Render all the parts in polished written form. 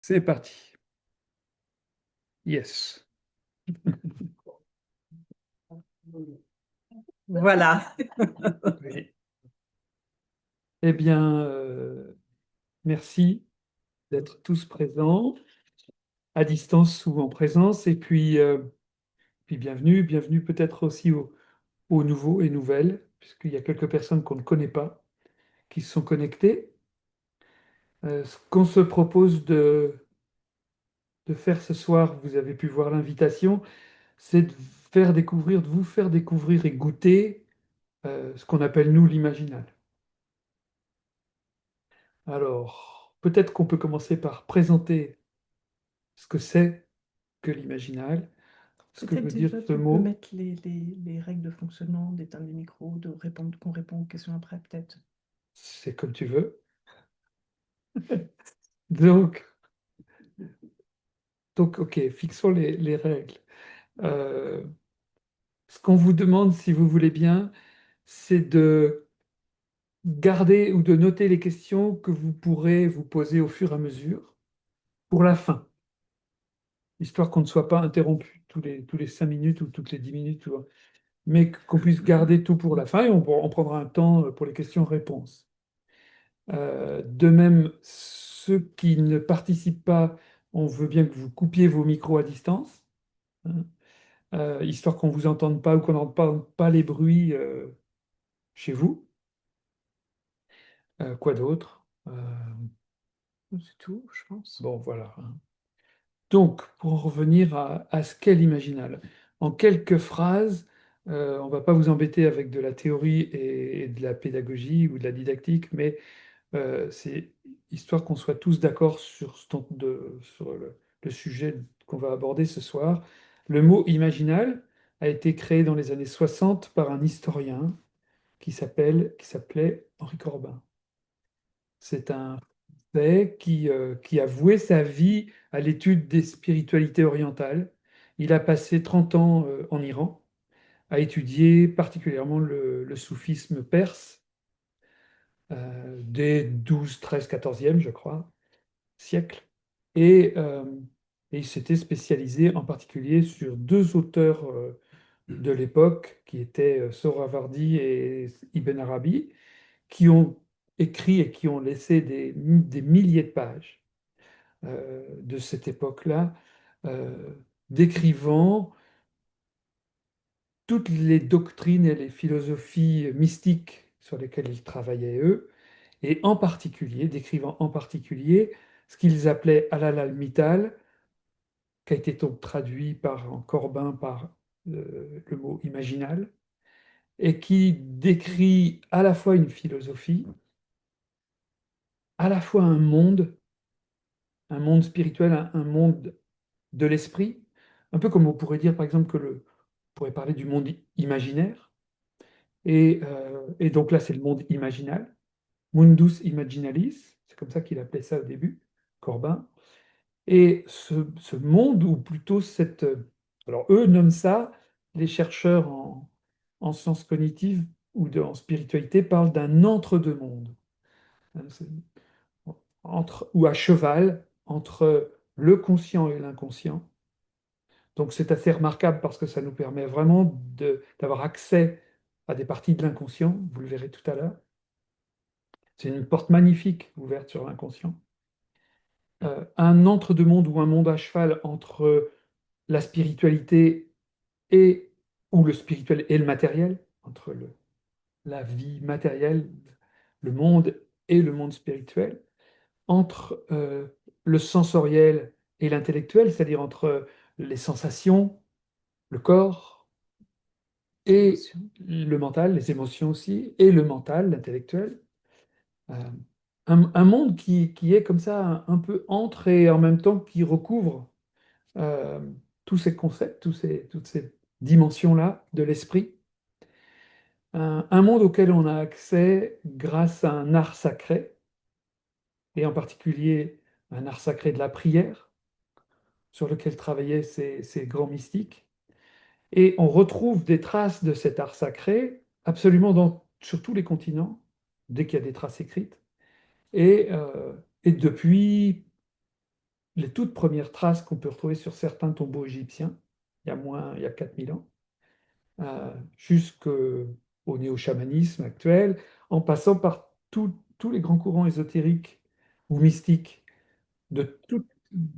C'est parti. Yes. Voilà. Oui. Eh bien, merci d'être tous présents, à distance ou en présence. Et puis bienvenue peut-être aussi aux nouveaux et nouvelles, puisqu'il y a quelques personnes qu'on ne connaît pas qui se sont connectées. Ce qu'on se propose de faire ce soir, vous avez pu voir l'invitation, c'est de vous faire découvrir et goûter ce qu'on appelle nous l'imaginal. Alors, peut-être qu'on peut commencer par présenter ce que c'est que l'imaginal, ce que Peut-être veut dire déjà ce tu peux mot. mettre les règles de fonctionnement, d'éteindre les micros, qu'on répond aux questions après, peut-être. C'est comme tu veux. Donc, ok, fixons les règles. Euh, Ce qu'on vous demande, si vous voulez bien, c'est de garder ou de noter les questions que vous pourrez vous poser au fur et à mesure pour la fin, histoire qu'on ne soit pas interrompu tous les 5 minutes ou toutes les 10 minutes, tu vois, mais qu'on puisse garder tout pour la fin et on prendra un temps pour les questions-réponses. De même, ceux qui ne participent pas, on veut bien que vous coupiez vos micros à distance, hein, histoire qu'on ne vous entende pas ou qu'on n'entende pas les bruits chez vous. Quoi d'autre? C'est tout, je pense. Bon, voilà, hein. Donc, pour en revenir à ce qu'est l'Imaginal, en quelques phrases, on ne va pas vous embêter avec de la théorie et de la pédagogie ou de la didactique, mais c'est histoire qu'on soit tous d'accord sur le sujet qu'on va aborder ce soir. Le mot imaginal a été créé dans les années 60 par un historien qui s'appelait Henri Corbin. C'est un Français qui a voué sa vie à l'étude des spiritualités orientales. Il a passé 30 ans en Iran, à étudier particulièrement le soufisme perse des 12, 13, 14e, je crois, siècle. Et, euh, et il s'était spécialisé en particulier sur deux auteurs de l'époque, qui étaient Sohrawardi et Ibn Arabi, qui ont écrit et qui ont laissé des milliers de pages de cette époque-là, euh, décrivant toutes les doctrines et les philosophies mystiques sur lesquelles ils travaillaient eux, et en particulier, décrivant en particulier ce qu'ils appelaient Halal al-Mital, qui a été donc traduit en Corbin par le mot imaginal, et qui décrit à la fois une philosophie, à la fois un monde spirituel, un monde de l'esprit, un peu comme on pourrait dire par exemple on pourrait parler du monde imaginaire, et donc là c'est le monde imaginal, Mundus Imaginalis, c'est comme ça qu'il appelait ça au début, Corbin. Et ce monde, ou plutôt alors eux nomment ça, les chercheurs en sciences cognitives en spiritualité parlent d'un entre-deux-mondes, hein, ou à cheval entre le conscient et l'inconscient. Donc c'est assez remarquable parce que ça nous permet vraiment d'avoir accès à des parties de l'inconscient, vous le verrez tout à l'heure. C'est une porte magnifique ouverte sur l'inconscient. Un entre-deux-mondes ou un monde à cheval entre la spiritualité et ou le spirituel et le matériel, entre la vie matérielle, le monde et le monde spirituel, entre le sensoriel et l'intellectuel, c'est-à-dire entre les sensations, le corps et Émotion. le mental, les émotions aussi, et le mental, l'intellectuel. Euh, un monde qui est comme ça un peu entre et en même temps qui recouvre euh, tous ces concepts, toutes ces dimensions-là de l'esprit. Un monde auquel on a accès grâce à un art sacré, et en particulier un art sacré de la prière, sur lequel travaillaient ces grands mystiques. Et on retrouve des traces de cet art sacré absolument sur tous les continents, dès qu'il y a des traces écrites. Et depuis les toutes premières traces qu'on peut retrouver sur certains tombeaux égyptiens, il y a 4000 ans, jusqu'au néo-chamanisme actuel, en passant par tous les grands courants ésotériques ou mystiques de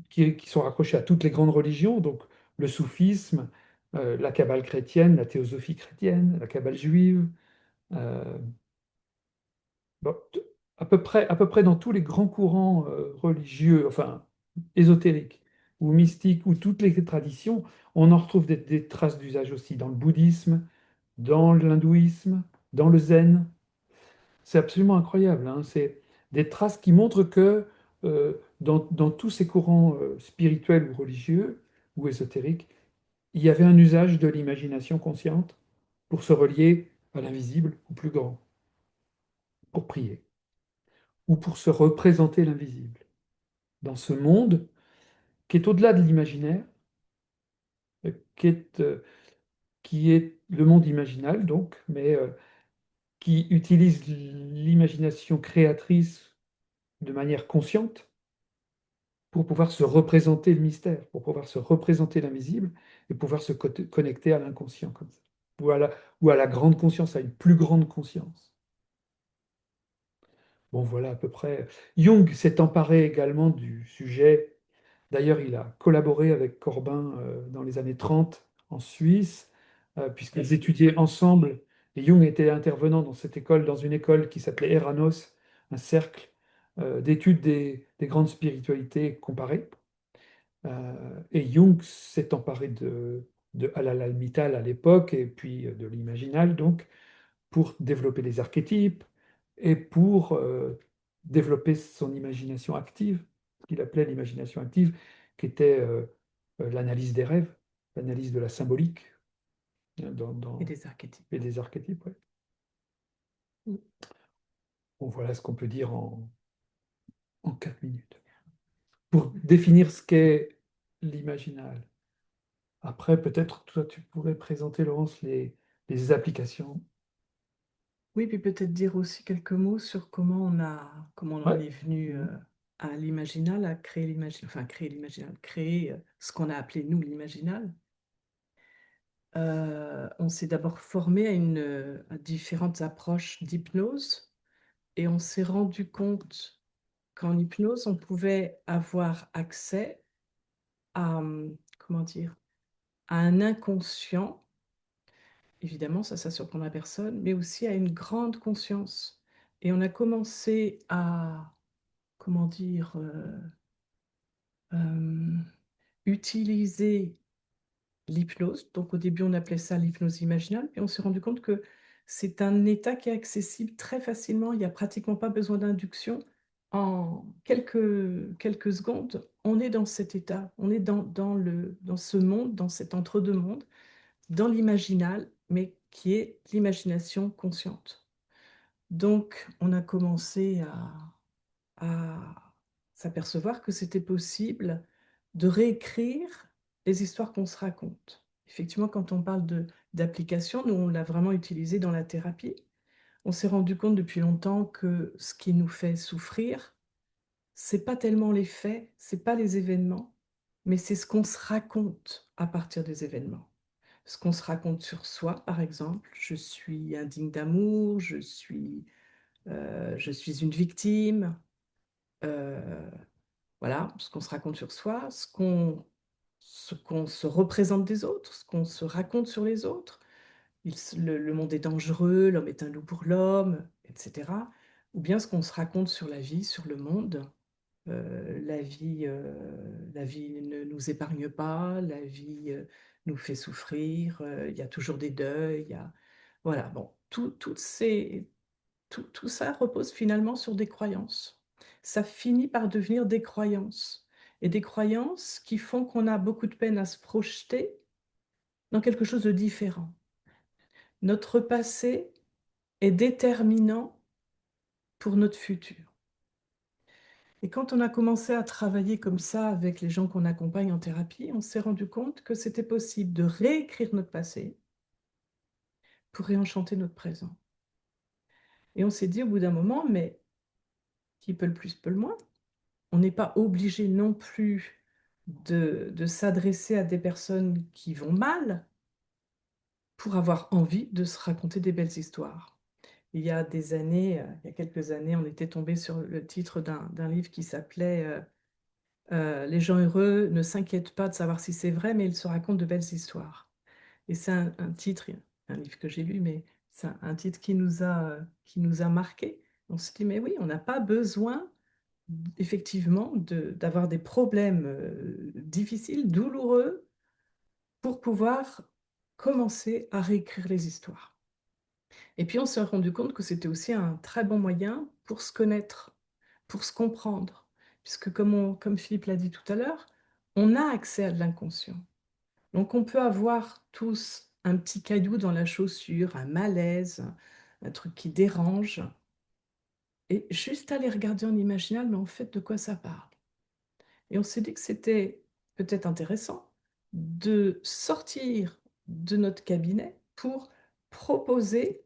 qui sont raccrochés à toutes les grandes religions, donc le soufisme, la kabbale chrétienne, la théosophie chrétienne, la kabbale juive, euh, bon, à peu près dans tous les grands courants religieux, enfin ésotériques ou mystiques, ou toutes les traditions, on en retrouve des traces d'usage aussi dans le bouddhisme, dans l'hindouisme, dans le zen. C'est absolument incroyable, hein. C'est des traces qui montrent que dans tous ces courants spirituels ou religieux ou ésotériques, il y avait un usage de l'imagination consciente pour se relier à l'invisible, au plus grand, pour prier, ou pour se représenter l'invisible. Dans ce monde qui est au-delà de l'imaginaire, euh, qui est, euh, qui est le monde imaginal, donc, mais qui utilise l'imagination créatrice de manière consciente pour pouvoir se représenter le mystère, pour pouvoir se représenter l'invisible et pouvoir se connecter à l'inconscient comme ça, ou à la grande conscience, à une plus grande conscience. Bon, voilà à peu près. Jung s'est emparé également du sujet. D'ailleurs, il a collaboré avec Corbin dans les années 30 en Suisse, puisqu'ils étudiaient ensemble. Et Jung était intervenant dans cette école, dans une école qui s'appelait Eranos, un cercle d'études des grandes spiritualités comparées. Et Jung s'est emparé de Halal-Mittal à l'époque, et puis de l'Imaginal, donc, pour développer les archétypes et pour développer son imagination active, ce qu'il appelait l'imagination active, qui était l'analyse des rêves, l'analyse de la symbolique Et des archétypes. et des archétypes. Ouais. Bon, voilà ce qu'on peut dire en 4 minutes. Pour définir ce qu'est l'imaginal. Après, peut-être toi, tu pourrais présenter, Laurence, les applications. Oui, puis peut-être dire aussi quelques mots sur comment on en Ouais. est venu Mhm. à l'imaginal, à créer l'imaginal, enfin créer l'imaginal, créer ce qu'on a appelé nous l'imaginal. On s'est d'abord formé à différentes approches d'hypnose et on s'est rendu compte qu'en hypnose, on pouvait avoir accès à, comment dire, à un inconscient. Évidemment, ça surprendra personne, mais aussi à une grande conscience. Et on a commencé à, comment dire, euh, utiliser l'hypnose. Donc au début, on appelait ça l'hypnose imaginale, puis on s'est rendu compte que c'est un état qui est accessible très facilement. Il n'y a pratiquement pas besoin d'induction. En quelques secondes, on est dans cet état, on est dans ce monde, dans cet entre-deux-mondes, dans l'imaginal, mais qui est l'imagination consciente. Donc, on a commencé à s'apercevoir que c'était possible de réécrire les histoires qu'on se raconte. Effectivement, quand on parle d'application, nous, on l'a vraiment utilisé dans la thérapie. On s'est rendu compte depuis longtemps que ce qui nous fait souffrir, c'est pas tellement les faits, c'est pas les événements, mais c'est ce qu'on se raconte à partir des événements. Ce qu'on se raconte sur soi, par exemple, je suis indigne d'amour, je suis une victime, euh, voilà, ce qu'on se raconte sur soi, ce qu'on se représente des autres, ce qu'on se raconte sur les autres. Le monde est dangereux, l'homme est un loup pour l'homme, etc. Ou bien ce qu'on se raconte sur la vie, sur le monde. La vie ne nous épargne pas, la vie nous fait souffrir, il y a toujours des deuils, voilà, bon, tout ça repose finalement sur des croyances. Ça finit par devenir des croyances. Et des croyances qui font qu'on a beaucoup de peine à se projeter dans quelque chose de différent. Notre passé est déterminant pour notre futur. Et quand on a commencé à travailler comme ça avec les gens qu'on accompagne en thérapie, on s'est rendu compte que c'était possible de réécrire notre passé pour réenchanter notre présent. Et on s'est dit au bout d'un moment, mais qui peut le plus peut le moins. on n'est pas obligé non plus de s'adresser à des personnes qui vont mal pour avoir envie de se raconter des belles histoires. Il y a des années, il y a quelques années, on était tombé sur le titre d'un livre qui s'appelait Les gens heureux ne s'inquiètent pas de savoir si c'est vrai, mais ils se racontent de belles histoires. Et c'est un titre, un livre que j'ai lu, mais c'est un titre qui nous a marqué. On se dit, mais oui, on n'a pas besoin effectivement d'avoir des problèmes difficiles, douloureux, pour pouvoir commencer à réécrire les histoires. Et puis on s'est rendu compte que c'était aussi un très bon moyen pour se connaître, pour se comprendre, puisque comme Philippe l'a dit tout à l'heure, on a accès à de l'inconscient. Donc on peut avoir tous un petit caillou dans la chaussure, un malaise, un truc qui dérange, et juste aller regarder en imaginal, mais en fait, de quoi ça parle. Et on s'est dit que c'était peut-être intéressant de sortir de notre cabinet pour proposer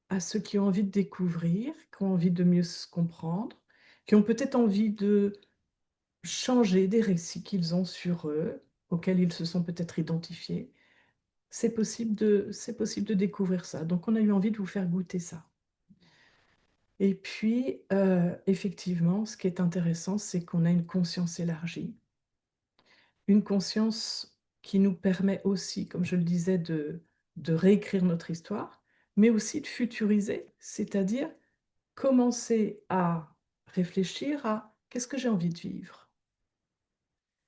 à ceux qui ont envie de découvrir, qui ont envie de mieux se comprendre, qui ont peut-être envie de changer des récits qu'ils ont sur eux, auxquels ils se sont peut-être identifiés. C'est possible de découvrir ça. Donc, on a eu envie de vous faire goûter ça. Et puis, effectivement, ce qui est intéressant, c'est qu'on a une conscience élargie, une conscience qui nous permet aussi, comme je le disais, de réécrire notre histoire, mais aussi de futuriser, c'est-à-dire commencer à réfléchir à qu'est-ce que j'ai envie de vivre.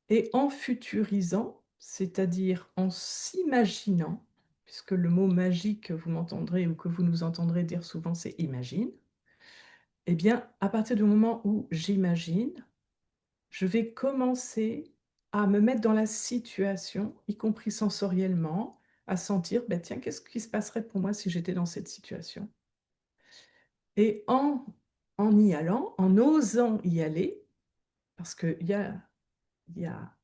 Et en futurisant, c'est-à-dire en s'imaginant, puisque le mot magique que vous m'entendrez ou que vous nous entendrez dire souvent, c'est imagine, eh bien, à partir du moment où j'imagine, je vais commencer à me mettre dans la situation, y compris sensoriellement, à sentir, ben tiens, qu'est-ce qui se passerait pour moi si j'étais dans cette situation? Et en y allant, en osant y aller, parce il y a,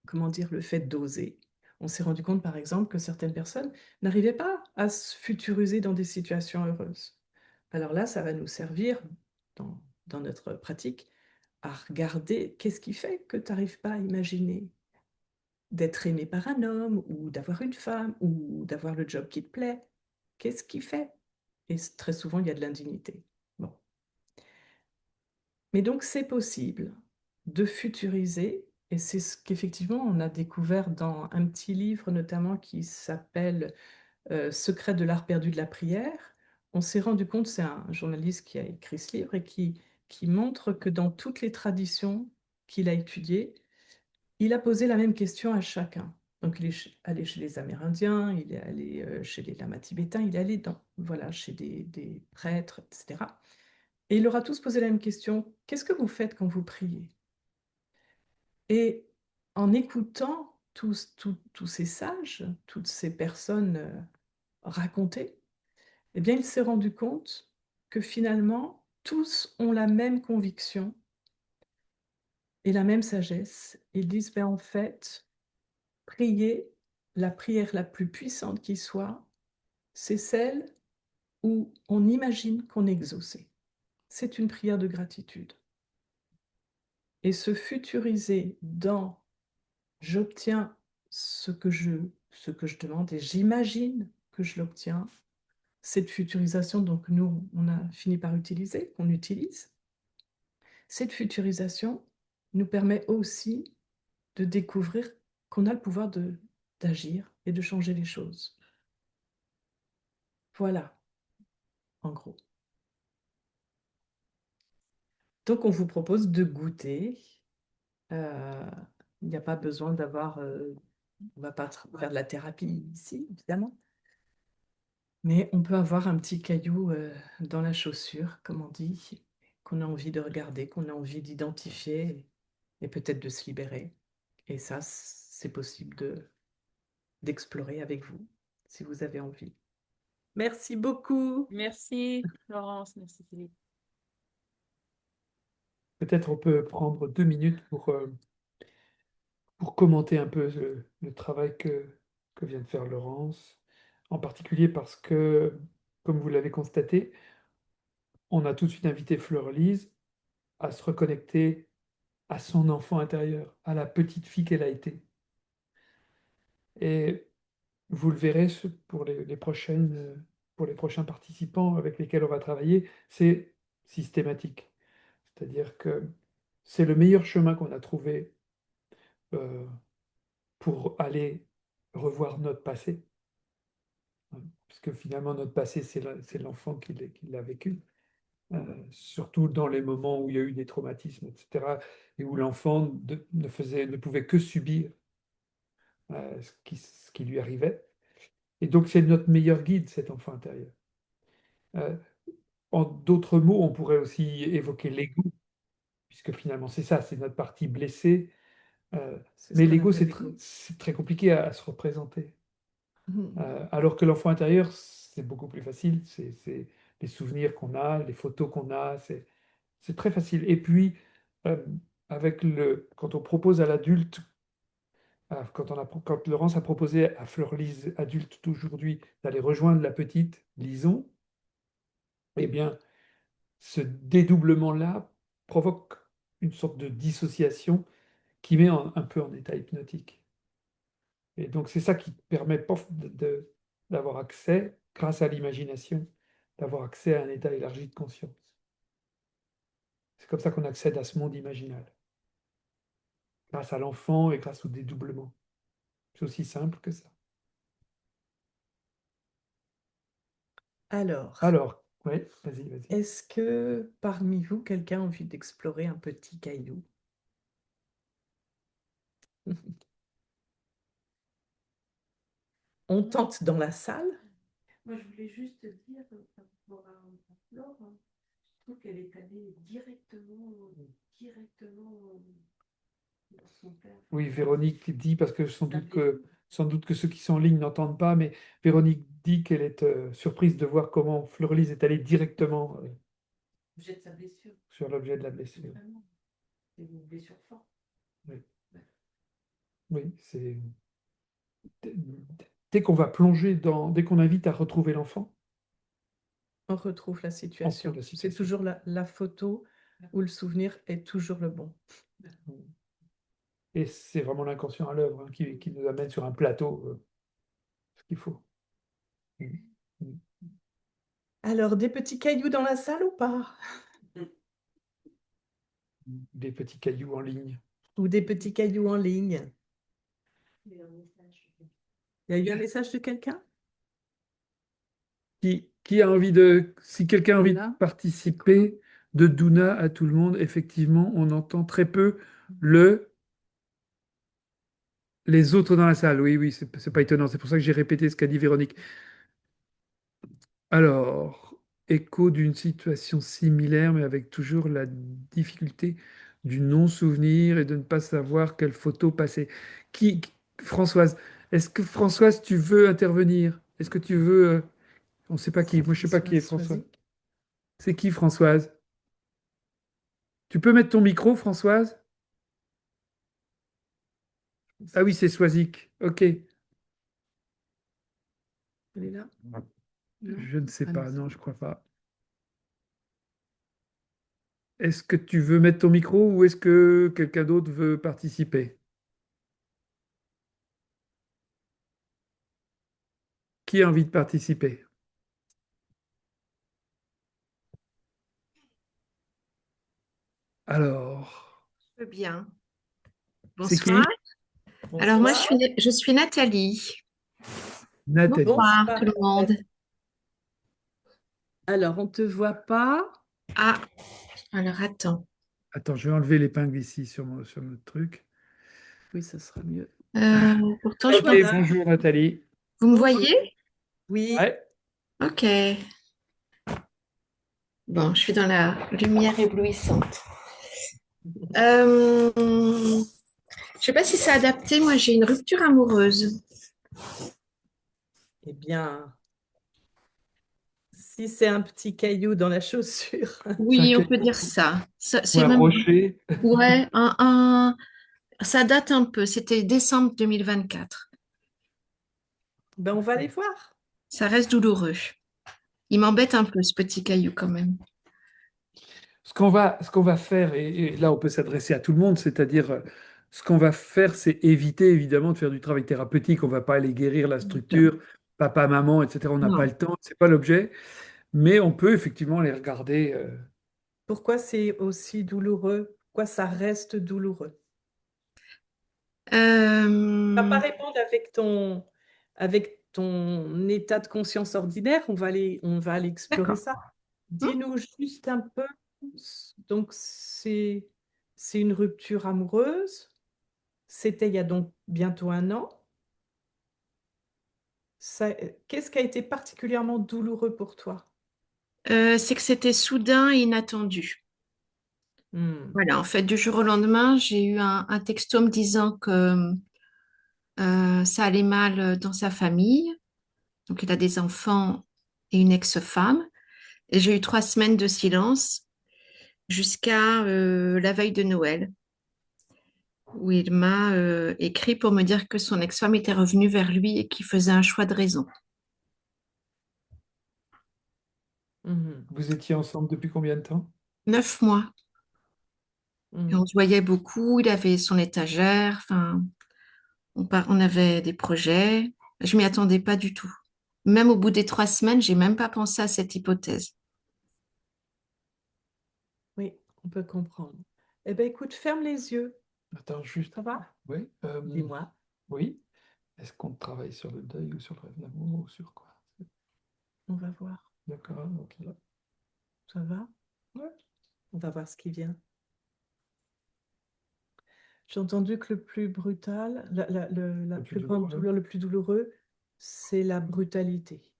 comment dire, le fait d'oser. On s'est rendu compte, par exemple, que certaines personnes n'arrivaient pas à se futuriser dans des situations heureuses. Alors là, ça va nous servir dans notre pratique à regarder qu'est-ce qui fait que tu n'arrives pas à imaginer d'être aimé par un homme ou d'avoir une femme ou d'avoir le job qui te plaît. Qu'est-ce qui fait? Et très souvent, il y a de l'indignité. Bon. Mais donc, c'est possible de futuriser, et c'est ce qu'effectivement on a découvert dans un petit livre notamment qui s'appelle Secret de l'art perdu de la prière. On s'est rendu compte, c'est un journaliste qui a écrit ce livre et qui montre que dans toutes les traditions qu'il a étudiées, il a posé la même question à chacun. Donc il est allé chez les Amérindiens, il est allé chez les lamas tibétains, il est allé voilà, chez des prêtres, etc. Et il leur a tous posé la même question. Qu'est-ce que vous faites quand vous priez? Et en écoutant tous ces sages, toutes ces personnes raconter, eh bien, il s'est rendu compte que finalement, tous ont la même conviction et la même sagesse. Ils disent, ben, en fait, prier, la prière la plus puissante qui soit, c'est celle où on imagine qu'on est exaucé. C'est une prière de gratitude. Et se futuriser dans j'obtiens ce que je demande et j'imagine que je l'obtiens. Cette futurisation, donc nous, on a fini par utiliser, qu'on utilise. Cette futurisation nous permet aussi de découvrir qu'on a le pouvoir d'agir et de changer les choses. Voilà, en gros. Donc, on vous propose de goûter. Euh, il n'y a pas besoin d'avoir... on ne va pas faire de la thérapie ici, évidemment. Mais on peut avoir un petit caillou dans la chaussure, comme on dit, qu'on a envie de regarder, qu'on a envie d'identifier et peut-être de se libérer. Et ça, c'est possible d'explorer avec vous, si vous avez envie. Merci beaucoup. Merci, Florence. Merci, Philippe. Peut-être on peut prendre 2 minutes pour commenter un peu le travail que vient de faire Laurence, en particulier parce que, comme vous l'avez constaté, on a tout de suite invité Fleur-Lise à se reconnecter à son enfant intérieur, à la petite fille qu'elle a été. Et vous le verrez pour pour les prochains participants avec lesquels on va travailler, c'est systématique. C'est-à-dire que c'est le meilleur chemin qu'on a trouvé euh, pour aller revoir notre passé. Puisque finalement, notre passé, c'est l'enfant qui l'a vécu. Surtout dans les moments où il y a eu des traumatismes, etc., et où l'enfant ne pouvait que subir ce qui lui arrivait. Et donc, c'est notre meilleur guide, cet enfant intérieur. Euh, En d'autres mots, on pourrait aussi évoquer l'ego, puisque finalement, c'est ça, c'est notre partie blessée. Euh, C'est ce mais qu'on l'ego, appelle l'ego. c'est très compliqué à se représenter. Mhm. Alors que l'enfant intérieur, c'est beaucoup plus facile. C'est les souvenirs qu'on a, les photos qu'on a, c'est très facile. Et puis, euh, quand on propose à l'adulte, quand Laurence a proposé à Fleur-Lise, adulte d'aujourd'hui, d'aller rejoindre la petite Lison, eh bien, ce dédoublement-là provoque une sorte de dissociation qui met un peu en état hypnotique. Et donc, c'est ça qui permet pof, d'avoir accès, grâce à l'imagination, d'avoir accès à un état élargi de conscience. C'est comme ça qu'on accède à ce monde imaginal, grâce à l'enfant et grâce au dédoublement. C'est aussi simple que ça. Alors, Alors, oui, vas-y, vas-y. est-ce que parmi vous, quelqu'un a envie d'explorer un petit caillou? On tente dans la salle? Moi, je voulais juste dire, par rapport à Flore, je trouve qu'elle est allée directement dans son père. Oui, Véronique dit, parce que Ça fait sans doute que ceux qui sont en ligne n'entendent pas, mais Véronique dit qu'elle est surprise de voir comment Fleurlise est allée directement l'objet de sa blessure. sur l'objet de la blessure. Vraiment. C'est une blessure forte. Oui, oui, c'est dès qu'on va plonger dès qu'on invite à retrouver l'enfant, On retrouve la on retrouve situation. la C'est situation. toujours la photo où le souvenir est toujours le bon. Et c'est vraiment l'inconscient à l'œuvre qui nous amène sur un plateau ce qu'il faut. Mm. Mm. Alors, des petits cailloux dans la salle ou pas? Des petits cailloux en ligne. Ou des petits cailloux en ligne? Il y a un message. Il y a eu un message de quelqu'un? Qui a envie si quelqu'un a envie de Douna? participer, de Douna à tout le monde, effectivement, on entend très peu les autres dans la salle. Oui, oui, c'est pas étonnant. C'est pour ça que j'ai répété ce qu'a dit Véronique. Alors, écho d'une situation similaire, mais avec toujours la difficulté du non-souvenir et de ne pas savoir quelle photo passer. Françoise, est-ce que Françoise, tu veux intervenir? Est-ce que tu veux... on ne sait pas qui. Moi, je ne sais pas qui est Françoise. Soisic. C'est qui, Françoise? Tu peux mettre ton micro, Françoise? Ah oui, c'est Swazik. Ok. Elle est là? Non. Je ne sais Ah pas. non, Non, je crois pas. Est-ce que tu veux mettre ton micro ou est-ce que quelqu'un d'autre veut participer? Qui a envie de participer? Alors, Je veux bien. c'est Bonsoir. qui? Alors moi, Bonsoir. je suis Nathalie. Nathalie. Bonsoir Bonsoir. tout le monde. Alors, on ne te voit pas. Ah, alors attends. Attends, je vais enlever l'épingle ici sur notre truc. Oui, ça sera mieux. Pourtant, je Ok, vois. Voilà. bonjour Nathalie. Vous me Bonjour. voyez? Oui. Ouais. Ok. Bon, je suis dans la lumière éblouissante. Je ne sais pas si c'est adapté. Moi, j'ai une rupture amoureuse. Eh bien, si c'est un petit caillou dans la chaussure. C'est un Oui, on peut caillou dire ça. ou C'est un même, rocher. ouais, ça date un peu. C'était décembre 2024. Ben, on va aller voir. Ça reste douloureux. Il m'embête un peu, ce petit caillou quand même. ce qu'on va faire, et là on peut s'adresser à tout le monde, c'est-à-dire ce qu'on va faire, c'est éviter évidemment de faire du travail thérapeutique. On va pas aller guérir la Non. structure, papa, maman, etc. On n'a pas Non. le temps, c'est pas l'objet. Mais on peut effectivement les regarder. Pourquoi c'est aussi douloureux? Pourquoi ça reste douloureux? Tu vas pas Euh, répondre avec ton état de conscience ordinaire, on va aller explorer d'accord. ça. Hmm. Dis-nous juste un peu, donc c'est une rupture amoureuse, c'était il y a donc bientôt un an. Qu'est-ce qui a été particulièrement douloureux pour toi? C'est que c'était soudain et inattendu. Hmm. Voilà, en fait, du jour au lendemain, j'ai eu un texto me disant que ça allait mal dans sa famille. Donc, il a des enfants et une ex-femme. Et j'ai eu 3 semaines de silence jusqu'à la veille de Noël, où il m'a écrit pour me dire que son ex-femme était revenue vers lui et qu'il faisait un choix de raison. Mhm. Vous étiez ensemble depuis combien de temps? 9 mois. Et Mhm. on se voyait beaucoup, il avait son étagère, enfin, on avait des projets. Je m'y attendais pas du tout. Même au bout des 3 semaines, j'ai même pas pensé à cette hypothèse. Oui, on peut comprendre. Eh bien, écoute, ferme les yeux. Attends, juste. Ça va? Oui. Dis-moi. Oui. Est-ce qu'on travaille sur le deuil ou sur le rêve d'amour ou sur quoi? On va voir. D'accord, ok. Ça va? Ouais. On va voir ce qui vient. J'ai entendu que le plus brutal, la Le plus plus grande douloureux. douleur, le plus douloureux, c'est la brutalité.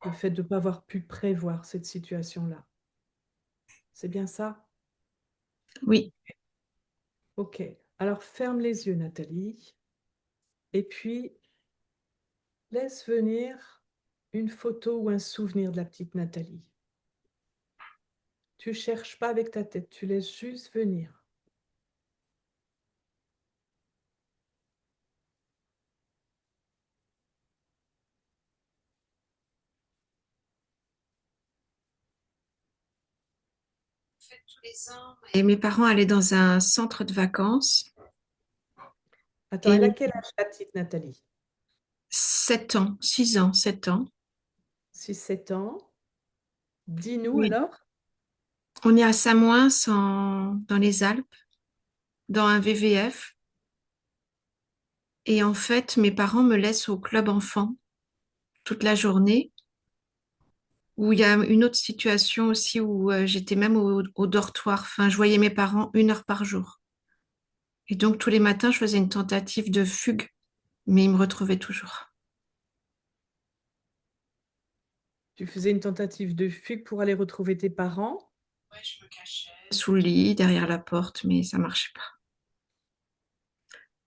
Le fait de ne pas avoir pu prévoir cette situation-là. C'est bien ça? Oui, Ok. Alors ferme les yeux, Nathalie. Et puis, laisse venir une photo ou un souvenir de la petite Nathalie. Tu cherches pas avec ta tête, tu laisses juste venir. tous les ans. Et mes parents allaient dans un centre de vacances. Attends, elle a Et quel âge la petite Nathalie? 7 ans, 6 ans, 7 ans. 6 7 ans. Dis-nous Oui. alors. On est à Samoins, dans les Alpes, dans un VVF. Et en fait, mes parents me laissent au club enfant toute la journée, où il y a une autre situation aussi où j'étais même au dortoir. Enfin, je voyais mes parents 1 heure par jour. Et donc, tous les matins, je faisais une tentative de fugue, mais ils me retrouvaient toujours. Tu faisais une tentative de fugue pour aller retrouver tes parents. Ouais, je me cachais sous le lit, derrière la porte, mais ça marchait pas.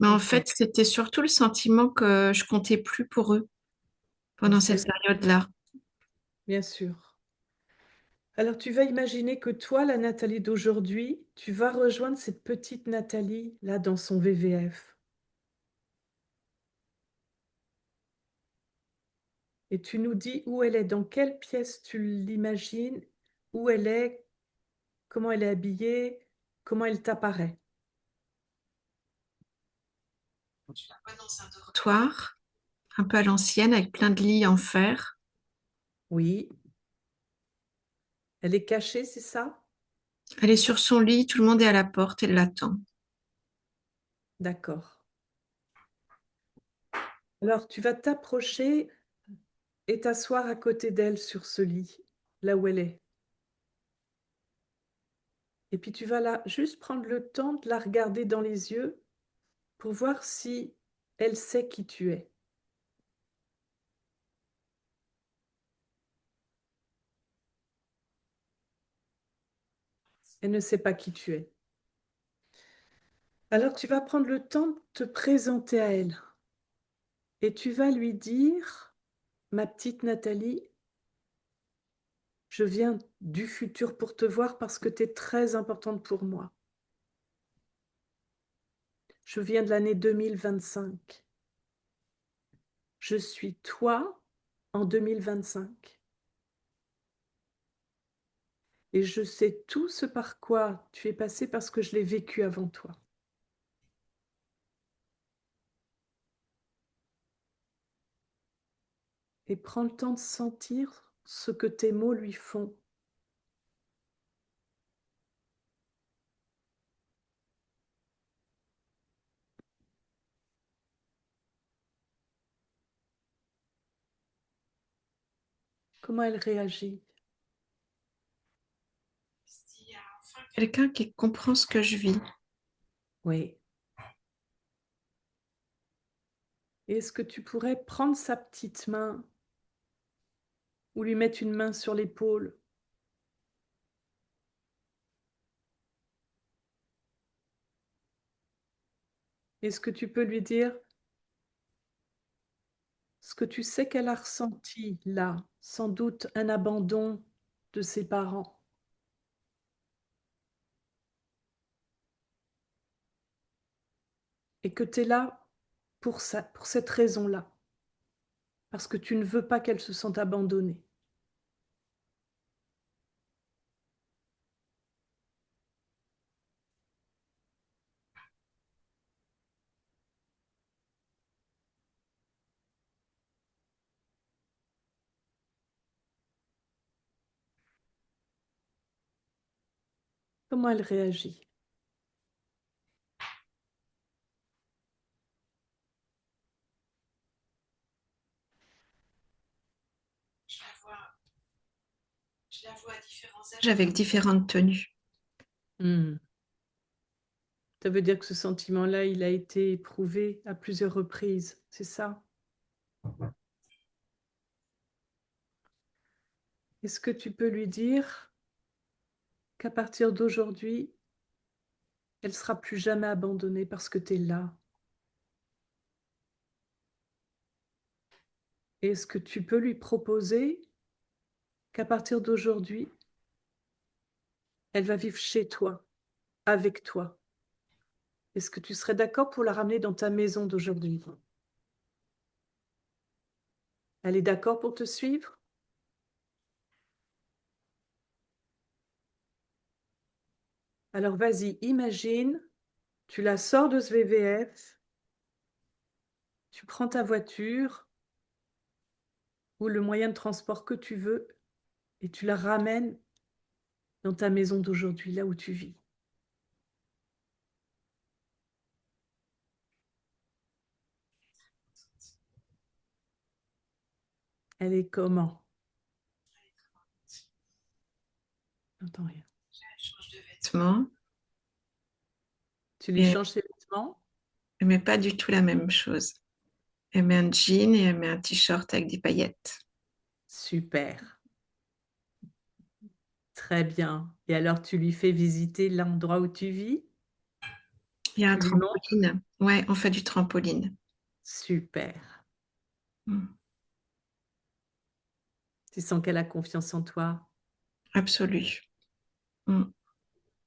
Mais en Ok, fait, c'était surtout le sentiment que je comptais plus pour eux on pendant se cette laisse, période-là. bien sûr. Alors tu vas imaginer que toi, la Nathalie d'aujourd'hui, tu vas rejoindre cette petite Nathalie là dans son VVF. Et tu nous dis où elle est, dans quelle pièce tu l'imagines, où elle est, comment elle est habillée, comment elle t'apparaît. Je la vois dans un dortoir, un peu à l'ancienne, avec plein de lits en fer. Oui, elle est cachée, c'est ça? Elle est sur son lit, tout le monde est à la porte, elle l'attend. D'accord. Alors tu vas t'approcher et t'asseoir à côté d'elle sur ce lit, là où elle est. Et puis tu vas là juste prendre le temps de la regarder dans les yeux pour voir si elle sait qui tu es. Elle ne sait pas qui tu es. Alors tu vas prendre le temps de te présenter à elle et tu vas lui dire, ma petite Nathalie, je viens du futur pour te voir parce que tu es très importante pour moi. Je viens de l'année 2025. Je suis toi en 2025. Et je sais tout ce par quoi tu es passé parce que je l'ai vécu avant toi. Et prends le temps de sentir ce que tes mots lui font. Comment elle réagit? Il y a enfin quelqu'un qui comprend ce que je vis. Oui. Et est-ce que tu pourrais prendre sa petite main ou lui mettre une main sur l'épaule? Est-ce que tu peux lui dire ce que tu sais qu'elle a ressenti là, sans doute un abandon de ses parents, et que tu es là pour ça, pour cette raison-là, parce que tu ne veux pas qu'elle se sente abandonnée. Comment elle réagit? Je la vois à différents âges avec différentes tenues. Ça veut dire que ce sentiment-là, il a été éprouvé à plusieurs reprises, c'est ça? Est-ce que tu peux lui dire qu'à partir d'aujourd'hui, elle sera plus jamais abandonnée parce que tu es là? Et est-ce que tu peux lui proposer qu'à partir d'aujourd'hui, elle va vivre chez toi, avec toi? Est-ce que tu serais d'accord pour la ramener dans ta maison d'aujourd'hui? Elle est d'accord pour te suivre? Alors vas-y, imagine, tu la sors de ce VVF, tu prends ta voiture ou le moyen de transport que tu veux et tu la ramènes dans ta maison d'aujourd'hui, là où tu vis. Elle est comment? J'entends rien. Elle change de vêtements, Tu lui et changes ses vêtements? elle met pas du tout la même chose. Elle met un jean et elle met un t-shirt avec des paillettes. Super, très bien. Et alors tu lui fais visiter l'endroit où tu vis? Il y a un Tu lui montres? trampoline. Ouais, on fait du trampoline. Super. Mm. Tu sens qu'elle a confiance en toi? Absolu. Mm.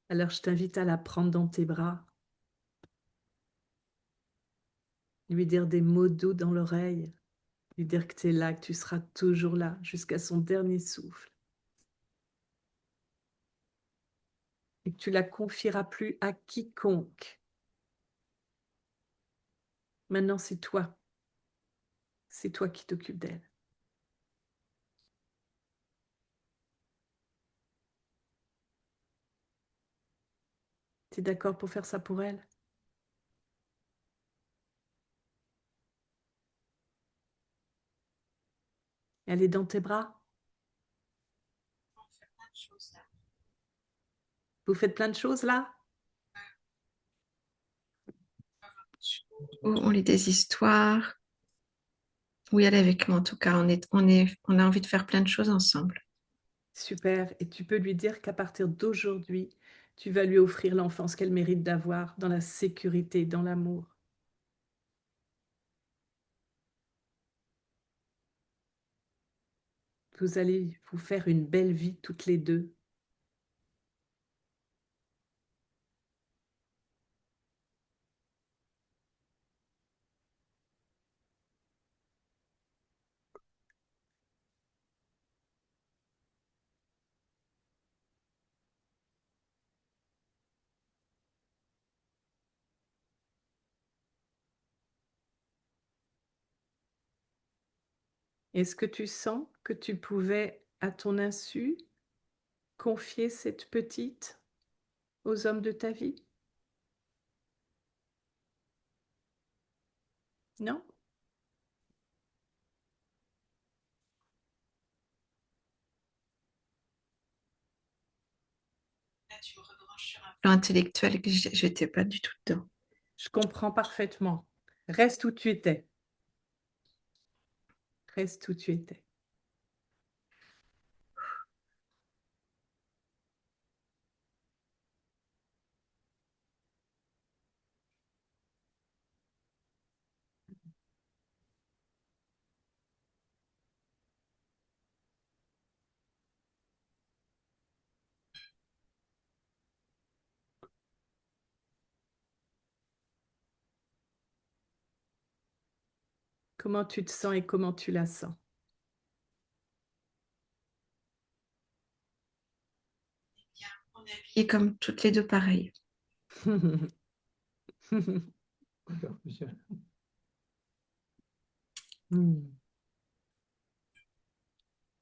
Alors je t'invite à la prendre dans tes bras, lui dire des mots doux dans l'oreille, lui dire que tu es là, que tu seras toujours là jusqu'à son dernier souffle et que tu la confieras plus à quiconque. Maintenant, c'est toi. C'est toi qui t'occupes d'elle. Tu es d'accord pour faire ça pour elle? Elle est dans tes bras? Vous faites plein de choses là? On lit des histoires. Oui, elle est avec moi en tout cas. On a envie de faire plein de choses ensemble. Super. Et tu peux lui dire qu'à partir d'aujourd'hui, tu vas lui offrir l'enfance qu'elle mérite d'avoir dans la sécurité, dans l'amour. Vous allez vous faire une belle vie toutes les deux. Est-ce que tu sens que tu pouvais, à ton insu, confier cette petite aux hommes de ta vie? Non? Là, tu me rebranches sur un plan intellectuel que je n'étais pas du tout dedans. Je comprends parfaitement. Reste où tu étais. Reste où tu étais. Comment tu te sens et comment tu la sens? Et comme toutes les deux pareilles. D'accord, monsieur. Hmm.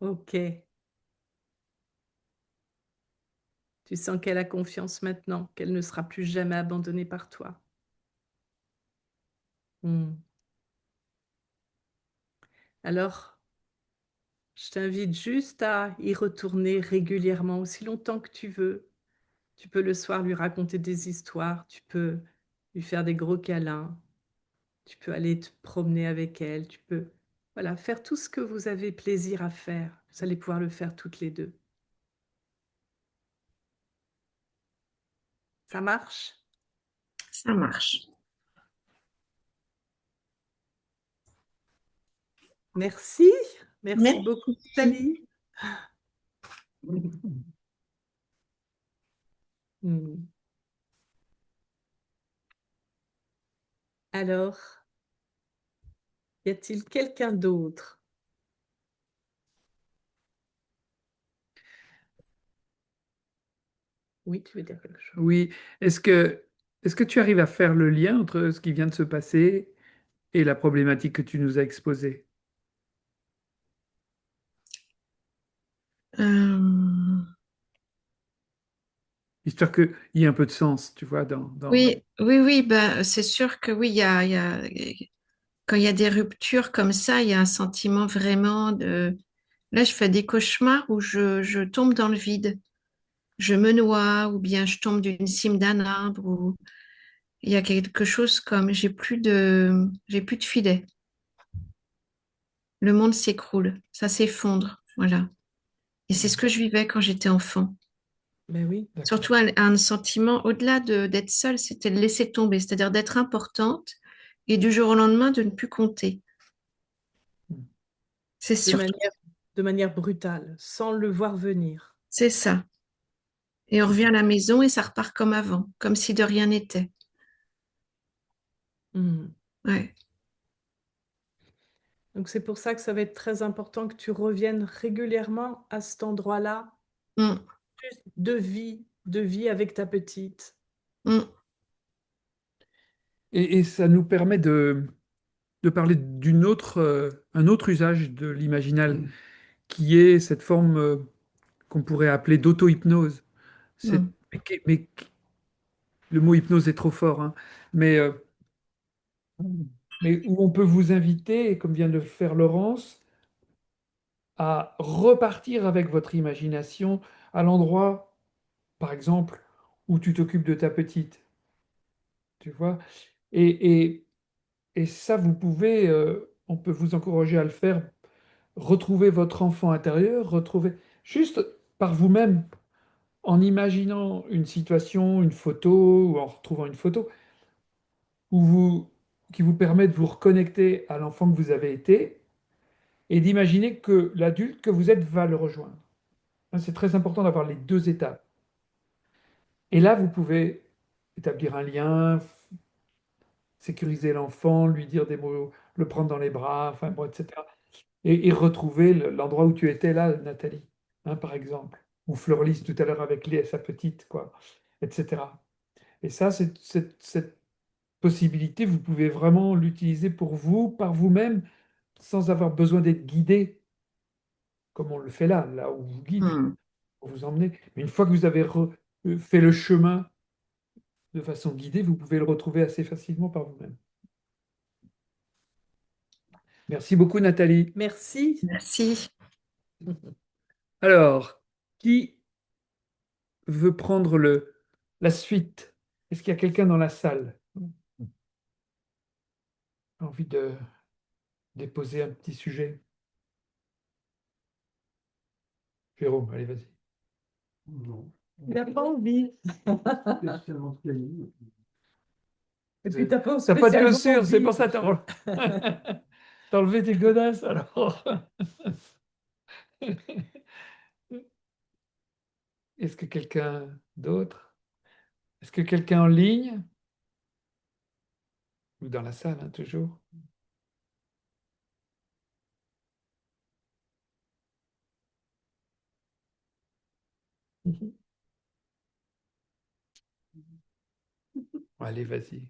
Ok. Tu sens qu'elle a confiance maintenant, qu'elle ne sera plus jamais abandonnée par toi. Hmm. Alors, je t'invite juste à y retourner régulièrement, aussi longtemps que tu veux. Tu peux le soir lui raconter des histoires, tu peux lui faire des gros câlins, tu peux aller te promener avec elle, tu peux, voilà, faire tout ce que vous avez plaisir à faire. Vous allez pouvoir le faire toutes les deux. Ça marche? Ça marche. Merci. Merci Merci. beaucoup, Nathalie. Hmm. Alors, y a-t-il quelqu'un d'autre? Oui, tu veux dire quelque chose? Oui, est-ce que tu arrives à faire le lien entre ce qui vient de se passer et la problématique que tu nous as exposée? Euh, Histoire qu'il y ait un peu de sens, tu vois, oui, oui, oui, ben, c'est sûr que oui, quand il y a des ruptures comme ça, il y a un sentiment vraiment de... Là, je fais des cauchemars où je tombe dans le vide. Je me noie ou bien je tombe d'une cime d'un arbre ou il y a quelque chose comme j'ai plus de filet. Le monde s'écroule, ça s'effondre, voilà. Et c'est ce que je vivais quand j'étais enfant. Ben oui. D'accord. Surtout un sentiment, au-delà d'être seule, c'était de laisser tomber, c'est-à-dire d'être importante et du jour au lendemain de ne plus compter. C'est De surtout, manière, de manière brutale, sans le voir venir. c'est ça. Et on revient à la maison et ça repart comme avant, comme si de rien n'était. Hmm. Ouais. Donc c'est pour ça que ça va être très important que tu reviennes régulièrement à cet endroit-là, Mm, juste de vie avec ta petite. mm, Et ça nous permet de parler un autre usage de l'imaginal, qui est cette forme qu'on pourrait appeler d'auto-hypnose. mm, Mais le mot hypnose est trop fort, hein. Mais, euh, mais où on peut vous inviter, comme vient de le faire Laurence, à repartir avec votre imagination à l'endroit, par exemple, où tu t'occupes de ta petite, tu vois. Et, et, et ça, on peut vous encourager à le faire, retrouver votre enfant intérieur, retrouver juste par vous-même, en imaginant une situation, une photo, ou en retrouvant une photo, où qui vous permet de vous reconnecter à l'enfant que vous avez été et d'imaginer que l'adulte que vous êtes va le rejoindre. Hein, c'est très important d'avoir les deux étapes. Et là, vous pouvez établir un lien, sécuriser l'enfant, lui dire des mots, le prendre dans les bras, enfin bon, etc. Et retrouver l'endroit où tu étais là, Nathalie, hein, par exemple, ou Fleurlys tout à l'heure avec Léa, sa petite, quoi, etc. Et ça, cette possibilité, vous pouvez vraiment l'utiliser pour vous, par vous-même, sans avoir besoin d'être guidé, comme on le fait là où vous guide, Hmm. pour vous emmener. Mais une fois que vous avez fait le chemin de façon guidée, vous pouvez le retrouver assez facilement par vous-même. Merci beaucoup, Nathalie. Merci. Merci. Alors, qui veut prendre la suite? Est-ce qu'il y a quelqu'un dans la salle qui a envie de déposer un petit sujet? Jérôme, allez, vas-y. Non. Il n'a pas envie. Spécialement caillou. Et puis, t'as pas T'as pas de spécialement chaussures, c'est envie. pour ça que t'as enlevé tes godasses alors. Est-ce que quelqu'un d'autre? Est-ce que quelqu'un en ligne? Ou dans la salle, hein, toujours? Mhm. Allez, vas-y.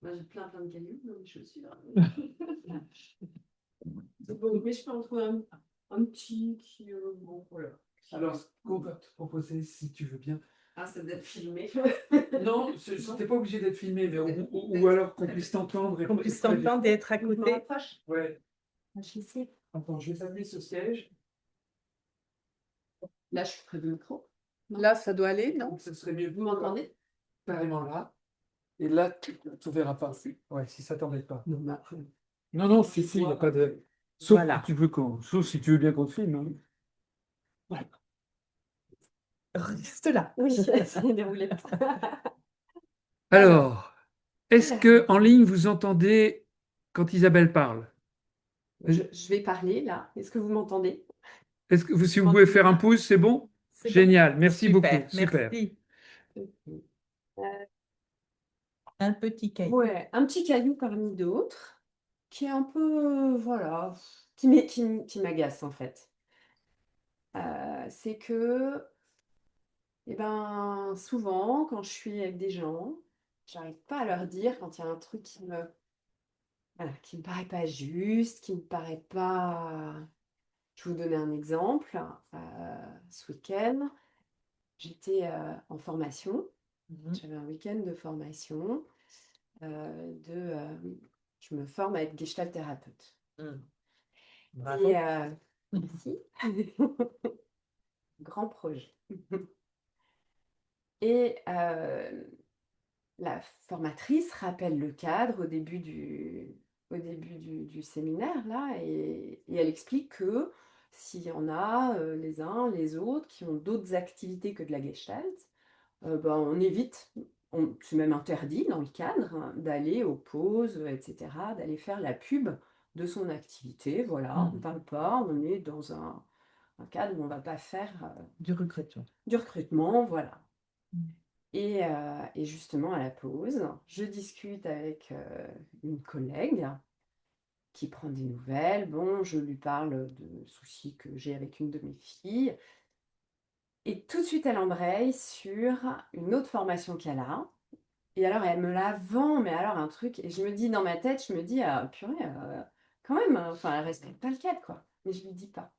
Moi, j'ai plein de cailloux dans mes chaussures. Bon, mais je peux en trouver un petit qui, bon, voilà. Alors, ce qu'on va te proposer, si tu veux bien. Ah, ça doit être filmé. Non, t'es pas obligé d'être filmé, mais ou alors qu'on puisse t'entendre. Qu'on puisse t'entendre et être à Je me côté. rapproche. Ouais. Je sais. Attends, je vais t'amener ce siège. Là, je suis près du micro. Non. Là, ça doit aller, non? Donc, ce serait mieux. Vous m'entendez? Carrément là. Et là, tu verras pas. Ouais, si ça t'embête pas. Non, mais après. Non, non, si, il n'y a pas de. Sauf Voilà. sauf si tu veux bien qu'on te filme, hein. Reste là. Oui, c'est des roulettes. Alors, est-ce que en ligne vous entendez quand Isabelle parle? Je vais parler là. Est-ce que vous m'entendez? Est-ce que si vous pouvez faire un pouce, c'est bon? C'est bon. Génial, merci Super, beaucoup. Super. merci. Euh, Un petit cahier. Ouais, un petit caillou parmi d'autres qui est un peu, voilà, qui m'agace en fait. C'est que, eh ben, souvent, quand je suis avec des gens, j'arrive pas à leur dire quand il y a un truc voilà, qui me paraît pas juste, qui me paraît pas. Je vais vous donner un exemple. Ce week-end, j'étais en formation. J'avais un week-end de formation. Je me forme à être gestalt thérapeute. Bravo. Et merci. Grand projet. Et la formatrice rappelle le cadre au début du séminaire, là, et elle explique que s'il y en a les uns, les autres, qui ont d'autres activités que de la gestalt, ben, on évite, c'est même interdit dans le cadre, hein, d'aller aux pauses, etc., d'aller faire la pub de son activité. Voilà, on ne parle pas, on est dans un cadre où on ne va pas faire Du recrutement. du recrutement, voilà. Et justement, à la pause, je discute avec une collègue qui prend des nouvelles. Bon, je lui parle de soucis que j'ai avec une de mes filles. Et tout de suite, elle embraye sur une autre formation qu'elle a. Et alors, elle me la vend, mais alors un truc. Et je me dis, dans ma tête, je me dis, ah, purée, quand même, hein, enfin, elle respecte pas le cadre, quoi. Mais je lui dis pas.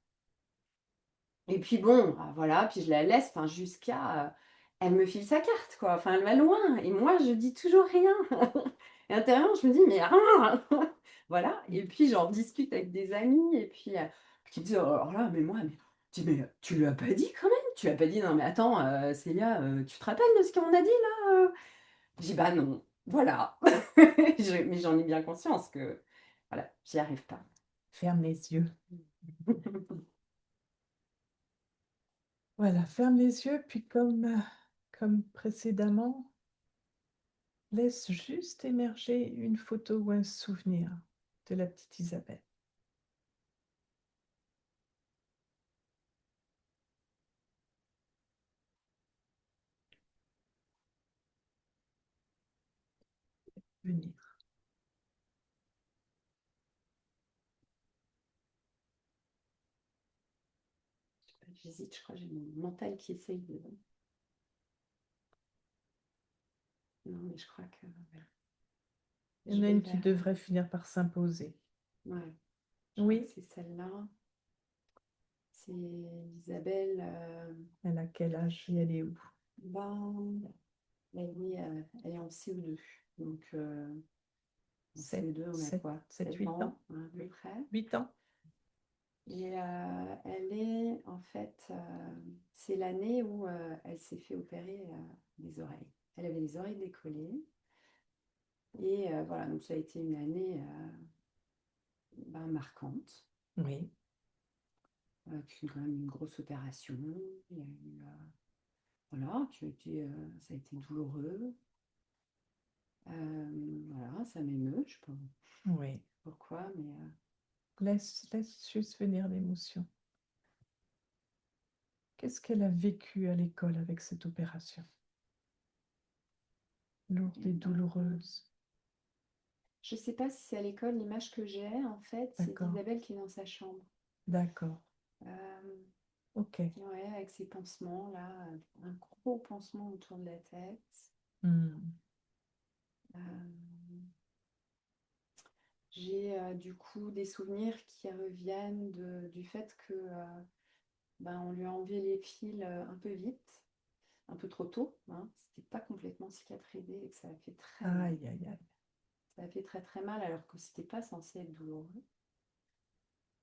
Et puis bon, voilà, puis je la laisse, enfin, jusqu'à. Elle me file sa carte, quoi. Enfin, elle va loin. Et moi, je dis toujours rien. Et intérieurement, je me dis, mais ah voilà. Et puis, j'en discute avec des amis. Et puis, qui me disent, oh, alors là, mais moi, mais, je dis, mais tu lui as pas dit quand même? Tu lui as pas dit, non, mais attends, Célia, tu te rappelles de ce qu'on a dit là? Je dis, bah non, voilà. Mais j'en ai bien conscience que, voilà, j'y arrive pas. Ferme les yeux. Voilà, ferme les yeux, puis comme précédemment, laisse juste émerger une photo ou un souvenir de la petite Isabelle. Venir. J'hésite, je crois que j'ai mon mental qui essaye de. Non, mais je crois que. Voilà. Il y en Je a vais une qui vers, devrait finir par s'imposer. ouais, je crois que Oui, c'est celle-là. C'est Isabelle. elle a quel âge et elle est où? Ben, elle est en CO2. Donc, en 7, CO2, on a 7, quoi? 7, 7 8 ans, ans? hein, à peu près. 8 ans? Et elle est, en fait, c'est l'année où elle s'est fait opérer des oreilles. Elle avait les oreilles décollées. Et voilà, donc ça a été une année ben, marquante, Oui. avec quand même une grosse opération. Il y a eu, voilà, ça a été douloureux. Voilà, ça m'émeut, je sais pas Oui. pourquoi, mais Laisse juste venir l'émotion. Qu'est-ce qu'elle a vécu à l'école avec cette opération? Lourde et douloureuse. je sais pas si c'est à l'école. L'image que j'ai, en fait, c'est D'accord. d'Isabelle qui est dans sa chambre. D'accord. Euh, Ok. ouais, avec ses pansements, là, un gros pansement autour de la tête. Hmm. Euh, j'ai du coup des souvenirs qui reviennent du fait que ben, on lui a enlevé les fils un peu vite, un peu trop tôt, hein. C'était pas complètement cicatrisé et que ça a fait très mal. Aïe, aïe, aïe. Ça a fait très très mal alors que c'était pas censé être douloureux.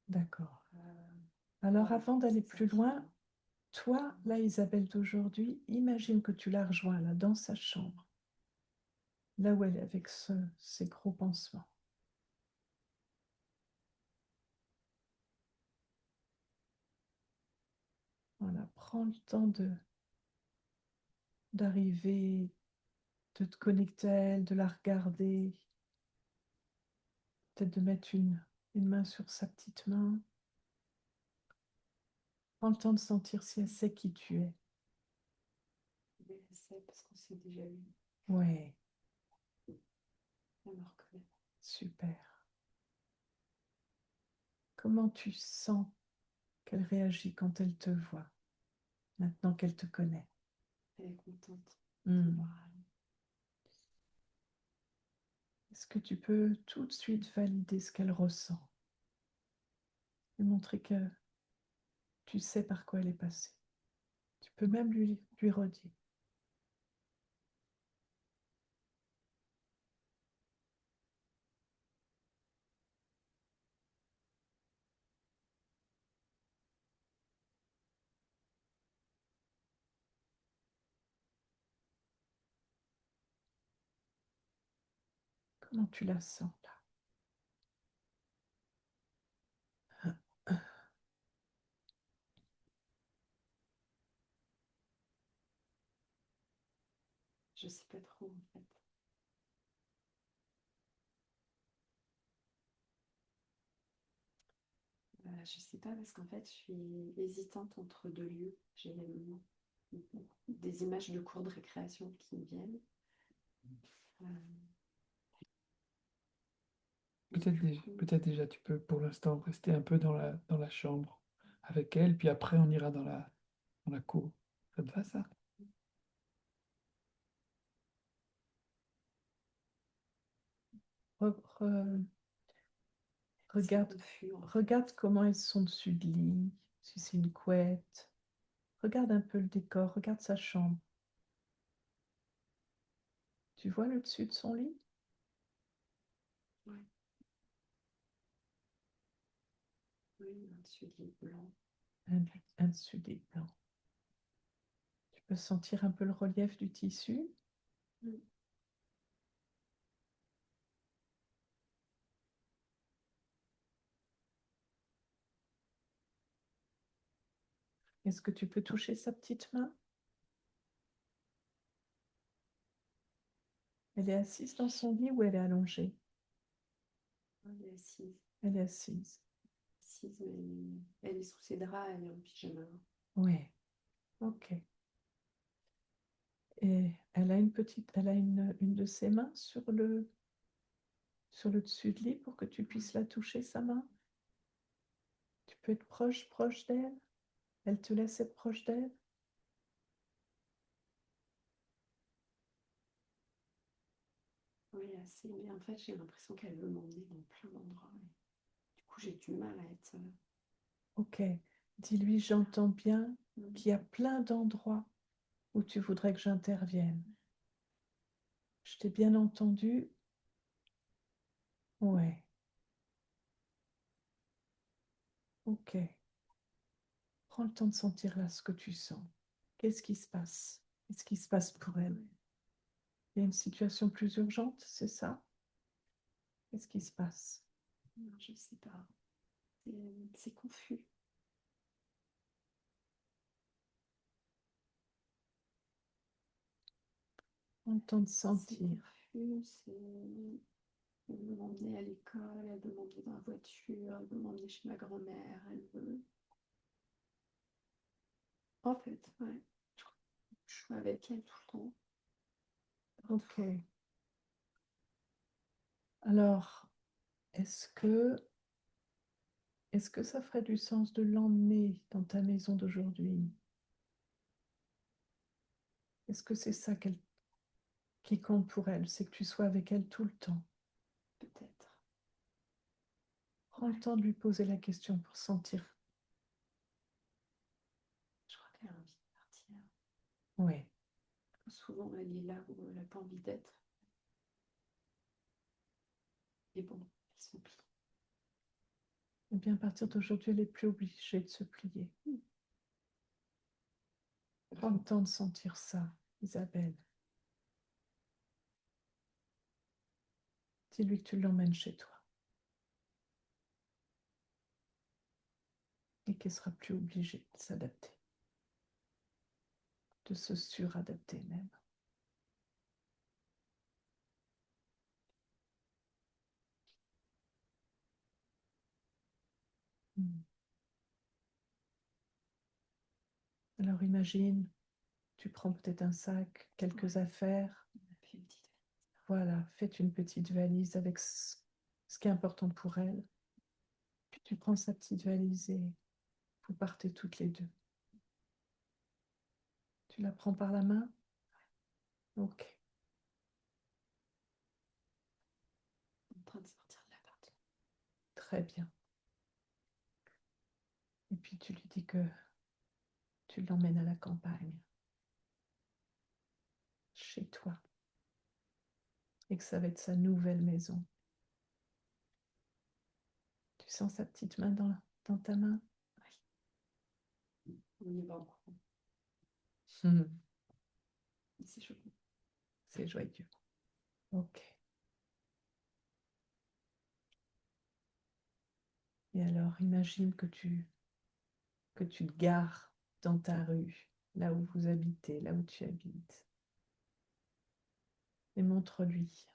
D'accord. Euh, Alors, voilà, avant d'aller c'est ça plus qui loin, toi, là, Isabelle d'aujourd'hui, imagine que tu la rejoins là, dans sa chambre, là où elle est avec ces gros pansements. Voilà, prends le temps d'arriver, de te connecter à elle, de la regarder, peut-être de mettre une main sur sa petite main. Prends le temps de sentir si elle sait qui tu es. je sais parce qu'on s'est déjà vu. Ouais, Elle me reconnaît. super. Comment tu sens qu'elle réagit quand elle te voit, maintenant qu'elle te connaît? Elle est contente de me Hmm. voir. Est-ce que tu peux tout de suite valider ce qu'elle ressent et montrer que tu sais par quoi elle est passée? Tu peux même lui redire. Comment tu la sens là? Je sais pas trop en fait. Je sais pas parce qu'en fait je suis hésitante entre deux lieux. J'ai des images de cours de récréation qui me viennent. Euh, et Peut-être du déjà, coup, peut-être déjà, tu peux pour l'instant rester un peu dans la chambre avec elle, puis après on ira dans la cour. Ça te va ça? Re- re- c'est regarde, confus en fait. regarde comment elles sont dessus de lit, si c'est une couette. Regarde un peu le décor, regarde sa chambre. Tu vois le dessus de son lit? Ouais. Oui, un dessus blanc. Un dessus des blancs. Tu peux sentir un peu le relief du tissu? Mm. Est-ce que tu peux toucher sa petite main? Elle est assise dans son lit ou elle est allongée? Elle est assise. Elle est assise. Assise, mais elle est sous ses draps, elle est en pyjama. Oui, ok. Et elle a une de ses mains sur le dessus de lit pour que tu puisses la toucher, sa main. Tu peux être proche d'elle. Elle te laisse être proche d'elle. Oui, assez. Mais en fait, j'ai l'impression qu'elle veut m'emmener dans plein d'endroits. Du coup, j'ai du mal à être. Ok. Dis-lui, j'entends bien Mm. qu'il y a plein d'endroits où tu voudrais que j'intervienne. Je t'ai bien entendu? Ouais. Ok. Prends le temps de sentir là ce que tu sens. Qu'est-ce qui se passe? Qu'est-ce qui se passe pour elle? Il y a une situation plus urgente, c'est ça? Qu'est-ce qui se passe? Non, je sais pas. C'est confus. Prends le temps de C'est sentir. confus. Elle veut m'emmener à l'école, elle veut m'emmener dans la voiture, elle veut m'emmener chez ma grand-mère, elle veut. En fait, ouais. Je suis avec elle tout le temps. Ok. Alors, est-ce que ça ferait du sens de l'emmener dans ta maison d'aujourd'hui? Est-ce que c'est ça qui compte pour elle? C'est que tu sois avec elle tout le temps. Peut-être. Prends le temps de lui poser la question pour sentir. Je crois qu'elle a envie de partir. Ouais. Souvent, elle est là où elle n'a pas envie d'être. Et bon, elle se plie. Eh bien, à partir d'aujourd'hui, elle n'est plus obligée de se plier. Prends le temps de sentir ça, Isabelle. Dis-lui que tu l'emmènes chez toi et qu'elle sera plus obligée de s'adapter, de se suradapter même. Mm. Alors imagine, tu prends peut-être un sac, quelques affaires. On a fait une petite. Voilà, faites une petite valise avec ce qui est important pour elle. Puis tu prends sa petite valise et vous partez toutes les deux. Tu la prends par la main? Ok, En train de sortir de l'appartement. très bien. Et puis tu lui dis que tu l'emmènes à la campagne, chez toi, et que ça va être sa nouvelle maison. Tu sens sa petite main dans ta main? On y va en courant. Hmm, C'est chaud. c'est joyeux. Ok. Et alors, imagine que tu te gares dans ta rue, là où vous habitez, là où tu habites. Et montre-lui.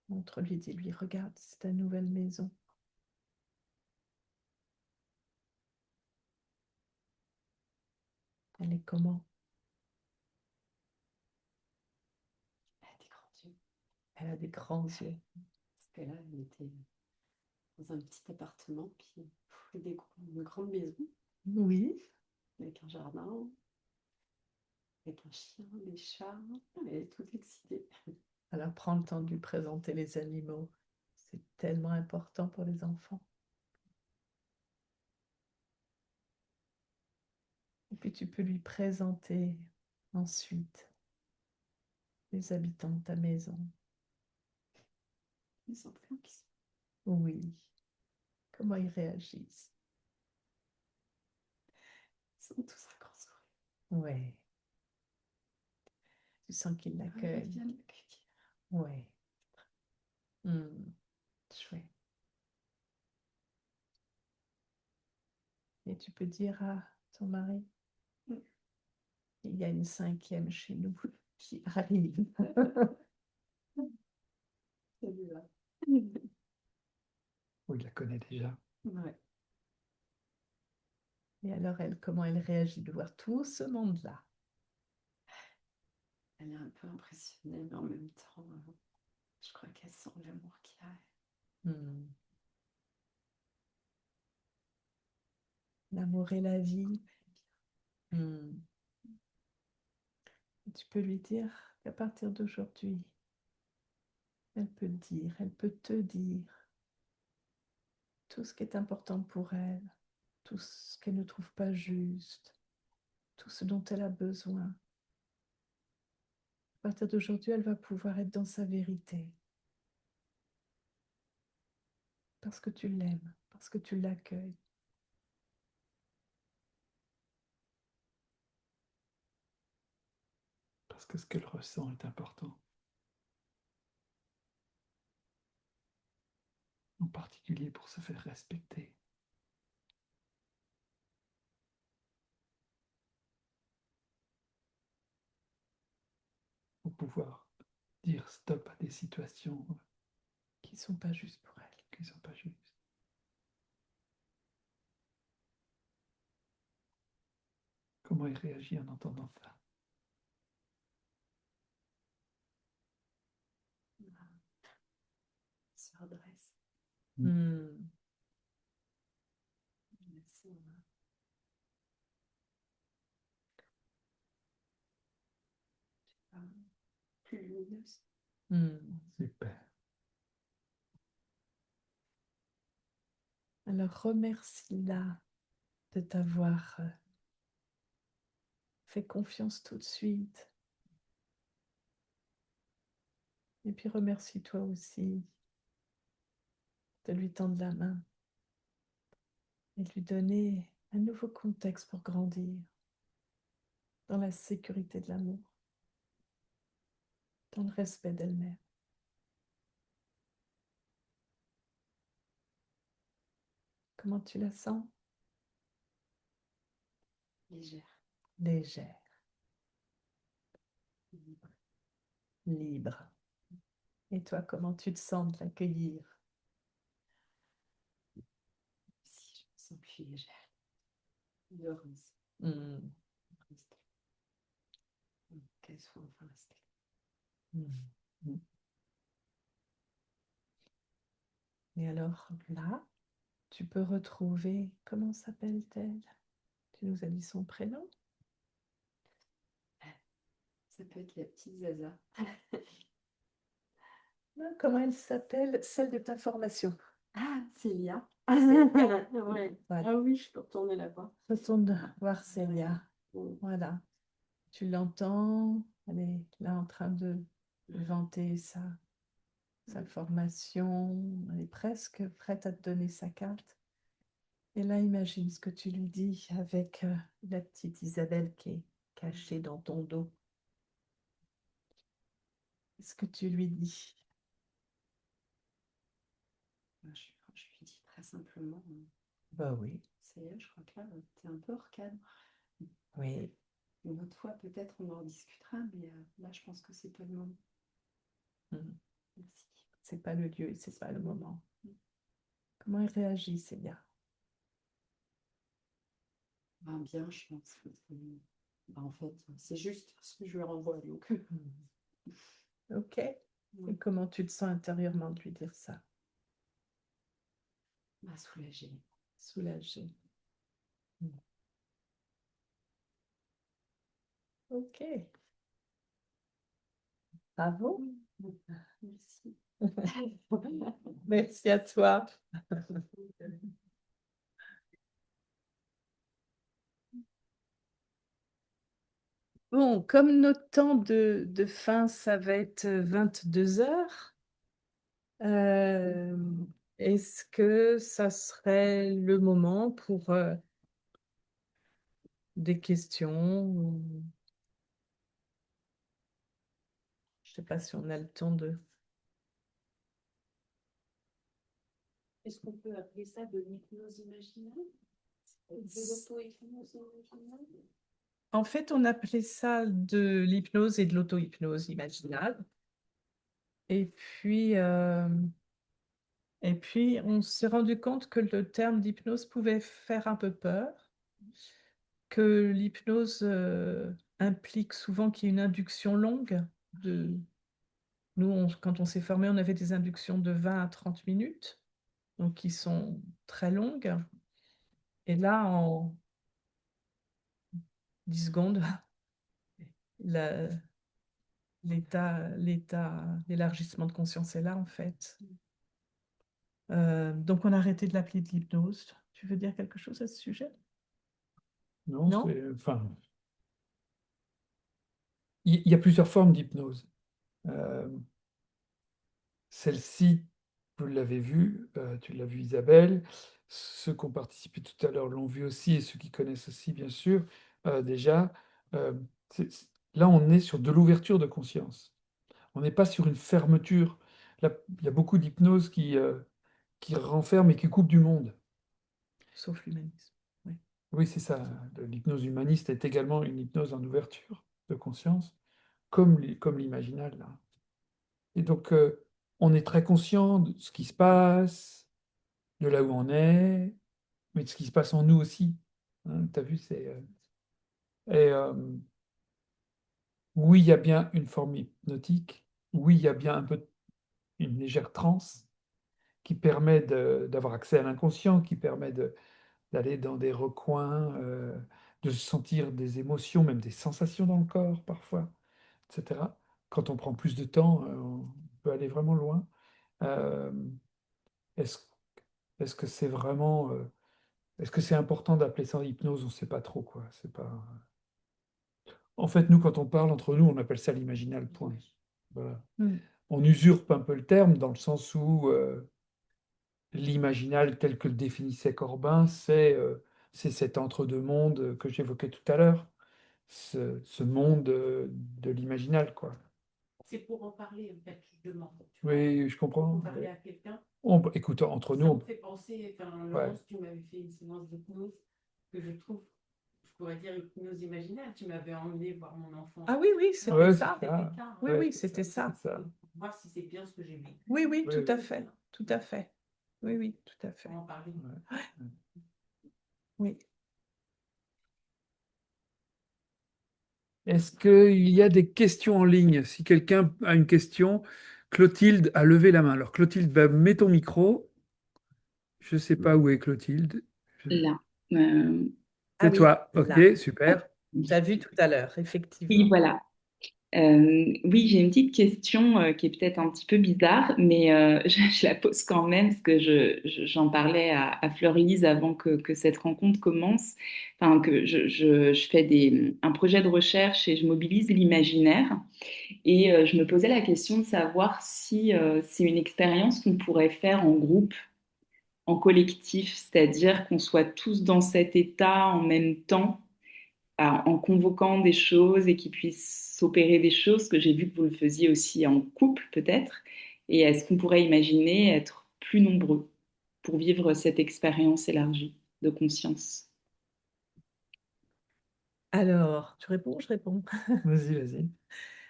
Montre-lui, dis-lui, regarde, c'est ta nouvelle maison. Elle est comment? Elle a des grands yeux. Elle a des grands yeux. Parce que là, elle était dans un petit appartement, puis une grande maison, Oui. avec un jardin, avec un chien, des chats. Elle est toute excitée. Alors, prends le temps de lui présenter les animaux. C'est tellement important pour les enfants. Et puis, tu peux lui présenter ensuite les habitants de ta maison. Les enfants qui sont. Oui. Comment ils réagissent? Ils sont tous un grand sourire. Ouais. Tu sens qu'ils Ils l'accueillent. viennent l'accueillir. Ouais. Hmm, chouette. Et tu peux dire à ton mari, Mm. il y a une cinquième chez nous qui arrive. Celui-là. Oui, il la connaît déjà. Ouais. Et alors, elle, comment elle réagit de voir tout ce monde-là? Elle est un peu impressionnée, mais en même temps, je crois qu'elle sent l'amour qu'il y a. Hmm. L'amour et la vie. Hmm. Et tu peux lui dire qu'à partir d'aujourd'hui, Elle peut dire, elle peut te dire tout ce qui est important pour elle, tout ce qu'elle ne trouve pas juste, tout ce dont elle a besoin. À partir d'aujourd'hui, elle va pouvoir être dans sa vérité. Parce que tu l'aimes, parce que tu l'accueilles. Parce que ce qu'elle ressent est important. En particulier pour se faire respecter. Pour pouvoir dire stop à des situations Qui ne sont pas justes pour elle. qui ne sont pas justes. Comment il réagit en entendant ça? Il se redresse. Hmm. Merci, plus lumineuse. Hmm. Super. Alors remercie-la de t'avoir fait confiance tout de suite. Et puis remercie-toi aussi de lui tendre la main et de lui donner un nouveau contexte pour grandir dans la sécurité de l'amour, dans le respect d'elle-même. Comment tu la sens? Légère. Légère, Libre. libre. Et toi, comment tu te sens de l'accueillir? Si, je me sens plus légère. Heureuse. Hmm. Qu'elle soit enfin respectée. Hmm. Et alors là, tu peux retrouver, comment s'appelle-t-elle? Tu nous as dit son prénom? Ça peut être la petite Zaza. Comment elle s'appelle? Celle de ta formation. Ah, Célia. Célia. Ouais. Voilà. Ah oui, je peux retourner là-bas. Retourne voir Célia. Ouais. Voilà. Tu l'entends, elle est là en train de vanter sa formation. Elle est presque prête à te donner sa carte. Et là, imagine ce que tu lui dis avec la petite Isabelle qui est cachée dans ton dos. Qu'est-ce que tu lui dis? Je lui dis très simplement, Bah oui, Célia, je crois que là, t'es un peu hors cadre. oui. Une autre fois, peut-être, on en discutera, mais là, je pense que c'est pas le moment. Mhm. Merci. C'est pas le lieu et c'est pas le moment. Comment elle réagit, Célia? Ben, bien, je pense. Ben, en fait, c'est juste ce que je lui renvoie. Donc, Ok. Et comment tu te sens intérieurement de lui dire ça? ben, soulagée. Soulagée. Ok. Bravo. Merci. Merci à toi. Bon, comme notre temps de fin, ça va être 22 heures, est-ce que ça serait le moment pour des questions? Je ne sais pas si on a le temps de... Est-ce qu'on peut appeler ça de l'hypnose imaginale? De l'auto-hypnose imaginale? En fait, on appelait ça de l'hypnose et de l'auto-hypnose imaginale. Et puis, on s'est rendu compte que le terme d'hypnose pouvait faire un peu peur, que l'hypnose implique souvent qu'il y ait une induction longue. Nous, quand on s'est formé, on avait des inductions de 20 à 30 minutes, donc qui sont très longues. Et là, en 10 secondes, la, l'élargissement de conscience est là, en fait. Donc, on a arrêté de l'appeler de l'hypnose. Tu veux dire quelque chose à ce sujet? Non, Non? enfin, il y a plusieurs formes d'hypnose. Euh, Celle-ci, vous l'avez vue, tu l'as vue Isabelle, ceux qui ont participé tout à l'heure l'ont vu aussi, et ceux qui connaissent aussi, bien sûr, déjà. Euh, Là, on est sur de l'ouverture de conscience. On n'est pas sur une fermeture. Là, il y a beaucoup d'hypnose qui renferme et qui coupe du monde. Sauf l'humanisme. Oui. Oui, c'est ça. L'hypnose humaniste est également une hypnose en ouverture de conscience, comme l'imaginal, là. Et donc, on est très conscient de ce qui se passe, de là où on est, mais de ce qui se passe en nous aussi. Hein, tu as vu, et, oui, il y a bien une forme hypnotique. Oui, il y a bien un peu une légère transe qui permet d'avoir accès à l'inconscient, qui permet d'aller dans des recoins, de sentir des émotions, même des sensations dans le corps parfois, etc. Quand on prend plus de temps, on peut aller vraiment loin. Euh, est-ce, est-ce que c'est vraiment, est-ce que c'est important d'appeler ça hypnose? On ne sait pas trop quoi. C'est pas. En fait, nous, quand on parle entre nous, on appelle ça l'imaginal point. Voilà. Mm. On usurpe un peu le terme dans le sens où l'imaginal tel que le définissait Corbin, c'est cet entre-deux-mondes que j'évoquais tout à l'heure, ce monde de l'imaginal, quoi. C'est pour en parler, en fait, justement. Tu vois, Oui, je comprends. pour parler à quelqu'un. Écoute, entre nous, Ça me fait penser, enfin, ouais. Laurence, tu m'avais fait une séance d'hypnose que je trouve, je pourrais dire hypnose imaginale. Tu m'avais emmené voir mon enfant. Ah oui, oui, c'était Ouais, ça. c'est ça. Oui, Ouais, oui, c'est c'était ça. c'est ça. Pour voir si c'est bien ce que j'ai vécu. Oui, oui, Oui, tout à oui. fait. Tout à fait. Oui, oui, tout à fait. Pour en parler. Ouais. Oui. Est-ce qu'il y a des questions en ligne? Si quelqu'un a une question, Clotilde a levé la main. Alors, Clotilde, bah, mets ton micro. Je ne sais pas où est Clotilde. Là. Euh, Ah C'est oui, toi. là. Ok, super. Tu as vu tout à l'heure, oui, effectivement. voilà. Oui, j'ai une petite question qui est peut-être un petit peu bizarre, mais je la pose quand même parce que j'en parlais à Fleur-Lise avant que cette rencontre commence. Enfin, que je fais un projet de recherche et je mobilise l'imaginaire. Et je me posais la question de savoir si c'est une expérience qu'on pourrait faire en groupe, en collectif, c'est-à-dire qu'on soit tous dans cet état en même temps en convoquant des choses et qu'il puisse s'opérer des choses, que j'ai vu que vous le faisiez aussi en couple peut-être. Et est-ce qu'on pourrait imaginer être plus nombreux pour vivre cette expérience élargie de conscience? Alors, tu réponds, je réponds. Vas-y, vas-y.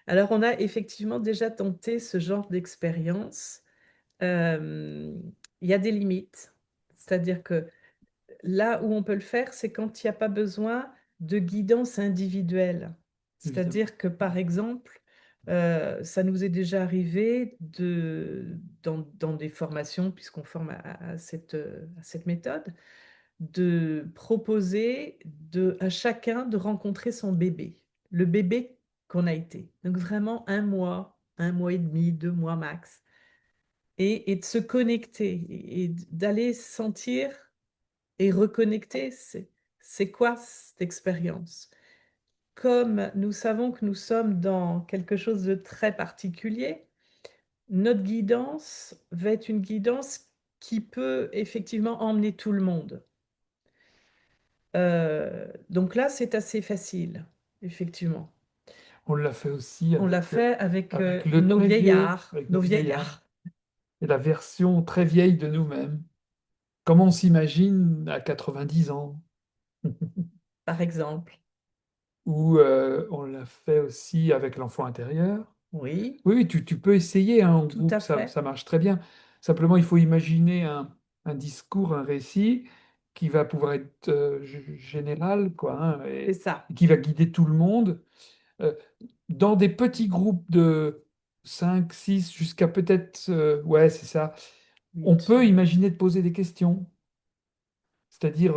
Alors, on a effectivement déjà tenté ce genre d'expérience. Euh, Il y a des limites. C'est-à-dire que là où on peut le faire, c'est quand il n'y a pas besoin de guidance individuelle. Évidemment. C'est-à-dire que, par exemple, ça nous est déjà arrivé dans des formations, puisqu'on forme à cette méthode, de proposer à chacun de rencontrer son bébé, le bébé qu'on a été. Donc vraiment un mois et demi, 2 mois max. Et de se connecter et d'aller sentir et reconnecter, c'est quoi cette expérience? Comme nous savons que nous sommes dans quelque chose de très particulier, notre guidance va être une guidance qui peut effectivement emmener tout le monde. Donc là, c'est assez facile, effectivement. On l'a fait aussi On l'a fait avec avec le nos très vieux, vieillards, avec nos notre vieillards, vieillard, et la version très vieille de nous-mêmes. Comment on s'imagine à 90 ans? par exemple. Ou on l'a fait aussi avec l'enfant intérieur. Oui, Oui, oui, tu peux essayer hein, en tout à groupe, fait. ça marche très bien. Simplement, il faut imaginer un discours, un récit qui va pouvoir être général, quoi, hein, C'est ça. et qui va guider tout le monde euh, dans des petits groupes de 5, 6, jusqu'à peut-être, ouais, c'est ça. On 8. peut imaginer de poser des questions, c'est-à-dire,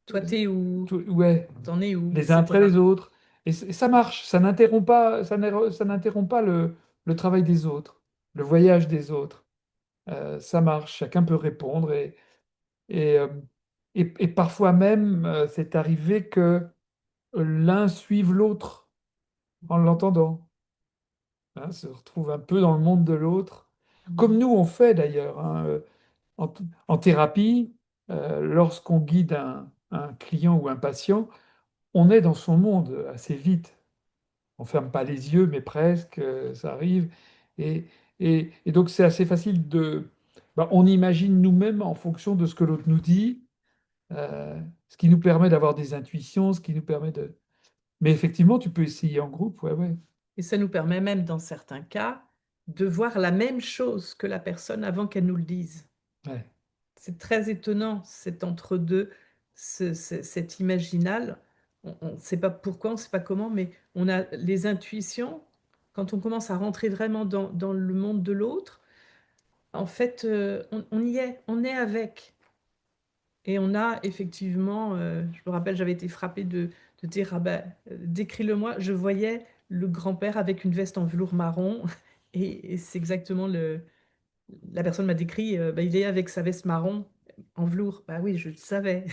Toi, t'es où? ouais, T'en es où? les uns après Etc. les autres. Et ça marche, ça n'interrompt pas le travail des autres, le voyage des autres. Ça marche, chacun peut répondre et, euh, et parfois même, c'est arrivé que l'un suive l'autre en l'entendant. Hein, se retrouve un peu dans le monde de l'autre, comme nous on fait d'ailleurs, hein, en thérapie, lorsqu'on guide un client ou un patient, on est dans son monde assez vite. On ferme pas les yeux, mais presque, ça arrive. Et, et donc c'est assez facile on imagine nous-mêmes en fonction de ce que l'autre nous dit, ce qui nous permet d'avoir des intuitions, ce qui nous permet de... Mais effectivement, tu peux essayer en groupe, ouais, ouais. Et ça nous permet même, dans certains cas, de voir la même chose que la personne avant qu'elle nous le dise. Ouais. C'est très étonnant, cet entre-deux, cet imaginal. On ne sait pas pourquoi, on ne sait pas comment, mais on a les intuitions. Quand on commence à rentrer vraiment dans le monde de l'autre, en fait, on y est, on est avec. Et on a effectivement, je me rappelle, j'avais été frappée de dire, ah ben, décris-le-moi. Je voyais le grand-père avec une veste en velours marron, et c'est exactement la personne m'a décrit, bah, il est avec sa veste marron en velours. Bah oui, je le savais.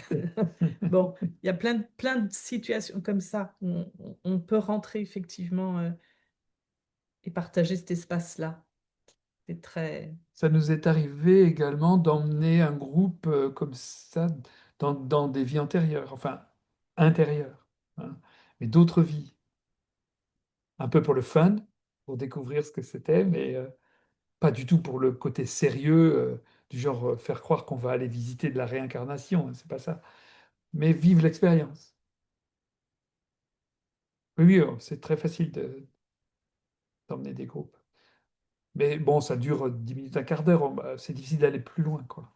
Bon, il y a plein de situations comme ça où on peut rentrer effectivement et partager cet espace-là. C'est très... Ça nous est arrivé également d'emmener un groupe comme ça dans des vies antérieures, enfin intérieures, hein, mais d'autres vies. Un peu pour le fun, pour découvrir ce que c'était, mais pas du tout pour le côté sérieux, du genre faire croire qu'on va aller visiter de la réincarnation, hein, c'est pas ça. Mais vivre l'expérience. Oui, oui, c'est très facile d'emmener des groupes. Mais bon, ça dure 10 minutes, un quart d'heure, c'est difficile d'aller plus loin, quoi.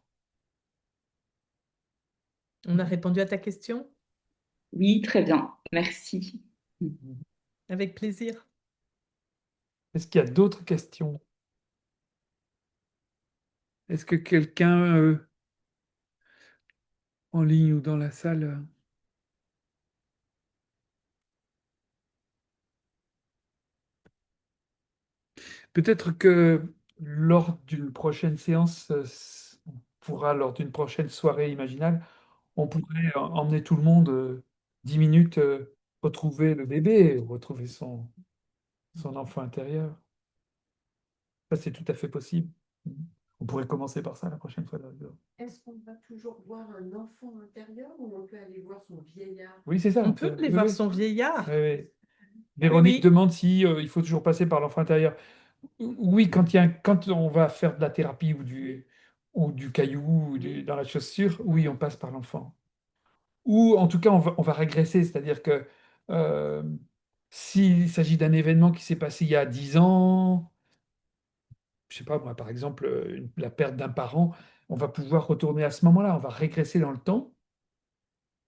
On a répondu à ta question? Oui, très bien. Merci. Avec plaisir. Est-ce qu'il y a d'autres questions? Est-ce que quelqu'un en ligne ou dans la salle peut-être que lors d'une prochaine séance, on pourra, lors d'une prochaine soirée imaginale, on pourrait emmener tout le monde 10 minutes retrouver le bébé, retrouver son enfant intérieur. Ça, c'est tout à fait possible. On pourrait commencer par ça la prochaine fois. Est-ce qu'on va toujours voir un enfant intérieur ou on peut aller voir son vieillard? Oui, c'est ça. On peut aller Oui, voir oui. son vieillard. Oui, oui. Oui, Véronique oui. demande si il faut toujours passer par l'enfant intérieur. Oui, quand on va faire de la thérapie ou du caillou dans la chaussure, oui, on passe par l'enfant. Ou en tout cas, on va régresser, c'est-à-dire que euh, s'il s'agit d'un événement qui s'est passé il y a 10 ans, je sais pas moi, par exemple, la perte d'un parent, on va pouvoir retourner à ce moment-là, on va régresser dans le temps,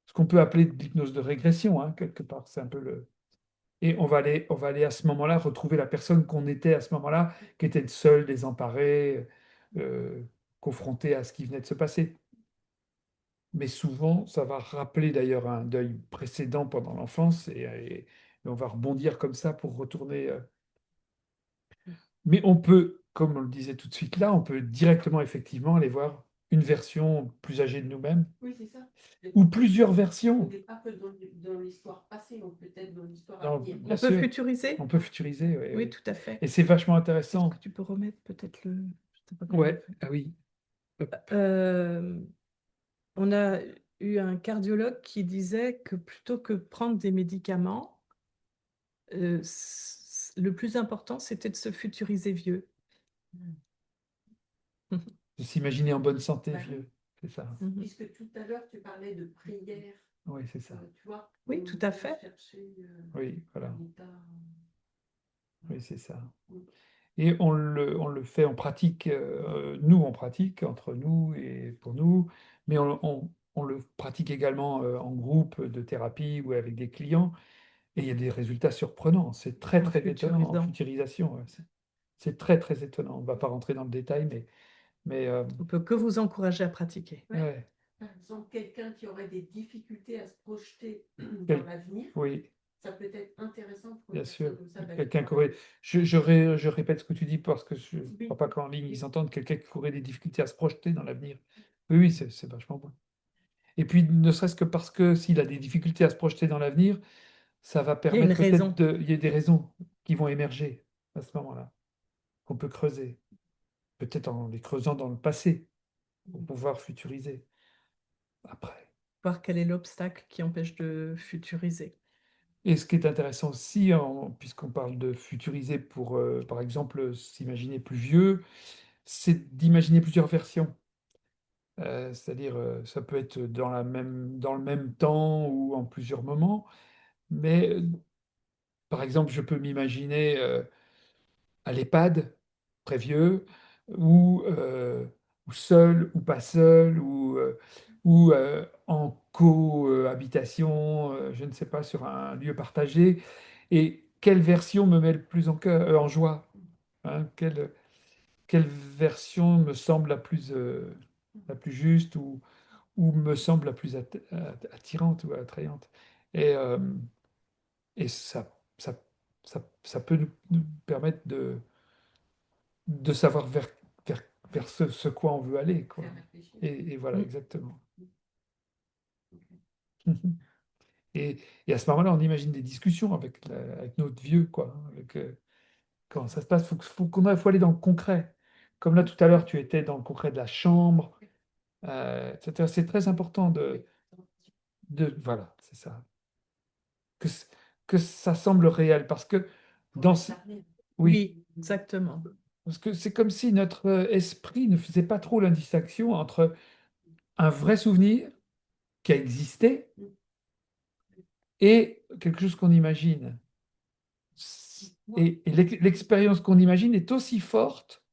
ce qu'on peut appeler de l'hypnose de régression, hein, quelque part. C'est un peu le... Et on va aller à ce moment-là retrouver la personne qu'on était à ce moment-là, qui était seule, désemparée, euh, confrontée à ce qui venait de se passer. Mais souvent, ça va rappeler d'ailleurs un deuil précédent pendant l'enfance et on va rebondir comme ça pour retourner. Mais on peut, comme on le disait tout de suite là, on peut directement effectivement aller voir une version plus âgée de nous-mêmes Oui, c'est ça. ou plusieurs On versions. n'est pas que dans l'histoire passée, on peut être dans l'histoire à Non, venir. bien On peut sûr, futuriser? on peut futuriser, oui, Oui, oui. tout à fait. Et c'est vachement Est-ce intéressant. que tu peux remettre peut-être le... Je sais pas comment on Ouais, fait. ah oui. Hop. Euh, on a eu un cardiologue qui disait que plutôt que prendre des médicaments, le plus important, c'était de se futuriser vieux. De s'imaginer en bonne santé, Bah, vieux. C'est ça. Mhm. puisque tout à l'heure, tu parlais de prière, Oui, c'est ça. tu vois, Oui, on tout à peut fait. chercher Oui, voilà. un état. Oui, c'est ça. Mm. Et on le fait, on pratique, nous, on pratique entre nous et pour nous, mais on le pratique également en groupe de thérapie ou avec des clients, et il y a des résultats surprenants. C'est très, En très étonnant en futurisant. futurisation. Ouais. C'est très, très étonnant. On ne va pas rentrer dans le détail, mais On peut que vous encourager à pratiquer. Ouais. ouais. Par exemple, quelqu'un qui aurait des difficultés à se projeter dans Quel- l'avenir, Oui, ça peut être intéressant pour une Bien sûr. personne comme ça d'aller Quelqu'un qui voir. aurait. Je répète ce que tu dis parce que je ne Oui. crois pas qu'en ligne ils entendent quelqu'un qui aurait des difficultés à se projeter dans l'avenir. Oui, oui, c'est vachement bon. Et puis, ne serait-ce que parce que s'il a des difficultés à se projeter dans l'avenir, ça va Il y a une permettre peut-être raison. de. Il y a des raisons qui vont émerger à ce moment-là, qu'on peut creuser. Peut-être en les creusant dans le passé, pour pouvoir futuriser après. Voir quel est l'obstacle qui empêche de futuriser. Et ce qui est intéressant aussi, puisqu'on parle de futuriser pour, par exemple, s'imaginer plus vieux, c'est d'imaginer plusieurs versions. C'est-à-dire, ça peut être dans le même temps ou en plusieurs moments, mais par exemple, je peux m'imaginer à l'EHPAD, très vieux, ou seul, ou pas seul, ou en cohabitation, je ne sais pas, sur un lieu partagé. Et quelle version me met le plus en joie? Hein, quelle version me semble la plus juste ou me semble la plus attirante ou attrayante? Et, euh, et ça peut nous permettre de savoir vers, vers ce quoi on veut aller, quoi. Faire réfléchir. Et voilà, Mm. exactement. Et, et à ce moment-là, on imagine des discussions avec notre vieux, quoi. Comment ça se passe? Faut aller dans le concret. Comme là, tout à l'heure, tu étais dans le concret de la chambre, etc. C'est très important voilà, c'est ça. Que, c- que ça semble réel. Parce que Pour dans ce, incarner. oui, Oui, exactement. parce que c'est comme si notre esprit ne faisait pas trop la distinction entre un vrai souvenir qui a existé et quelque chose qu'on imagine. Moi, Et l'expérience qu'on imagine est aussi forte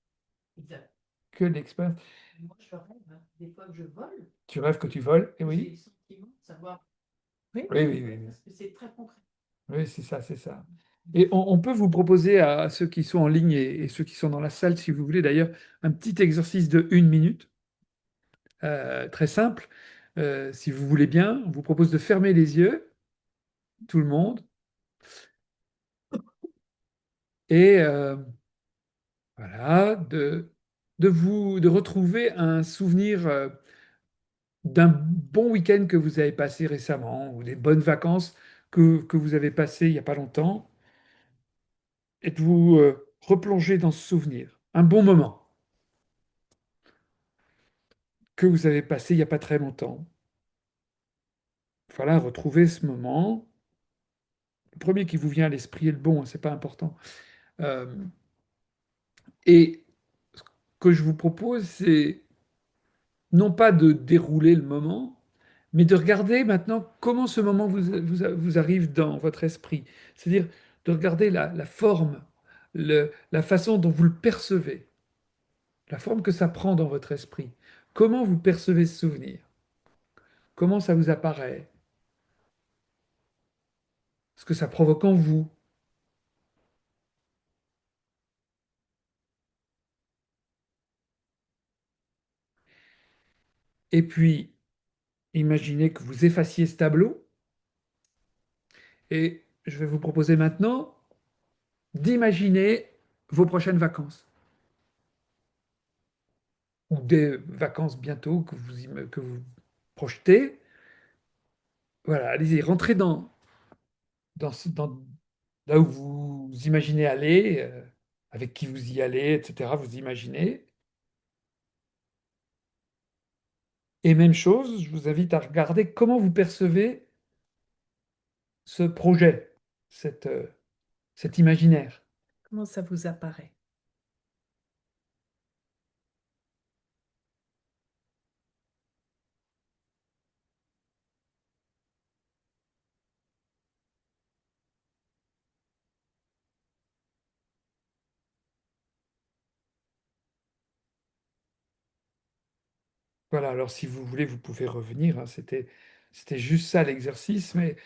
exact. que l'expérience. Moi, je rêve, hein. Des fois que je vole, Tu rêves que tu voles, et j'ai oui. le sentiment de savoir. Oui. Oui, oui, oui. Parce que c'est très concret. Oui, c'est ça, c'est ça. Et on peut vous proposer à ceux qui sont en ligne et ceux qui sont dans la salle, si vous voulez d'ailleurs, un petit exercice de 1 minute, très simple. Si vous voulez bien, on vous propose de fermer les yeux, tout le monde, et voilà, de retrouver un souvenir d'un bon week-end que vous avez passé récemment, ou des bonnes vacances que vous avez passées il n'y a pas longtemps, et de vous replonger dans ce souvenir. Un bon moment que vous avez passé il n'y a pas très longtemps. Voilà, retrouver ce moment. Le premier qui vous vient à l'esprit est le bon, hein, c'est pas important. Euh, et ce que je vous propose, c'est non pas de dérouler le moment, mais de regarder maintenant comment ce moment vous arrive dans votre esprit. C'est-à-dire de regarder la forme, la façon dont vous le percevez, la forme que ça prend dans votre esprit. Comment vous percevez ce souvenir? Comment ça vous apparaît? Ce que ça provoque en vous? Et puis, imaginez que vous effaciez ce tableau et je vais vous proposer maintenant d'imaginer vos prochaines vacances ou des vacances bientôt que vous projetez. Voilà, allez-y, rentrez dans là où vous imaginez aller, avec qui vous y allez, etc. Vous imaginez. Et même chose, je vous invite à regarder comment vous percevez ce projet, cet imaginaire. Comment ça vous apparaît? Voilà, alors si vous voulez, vous pouvez revenir, hein. C'était juste ça l'exercice, mais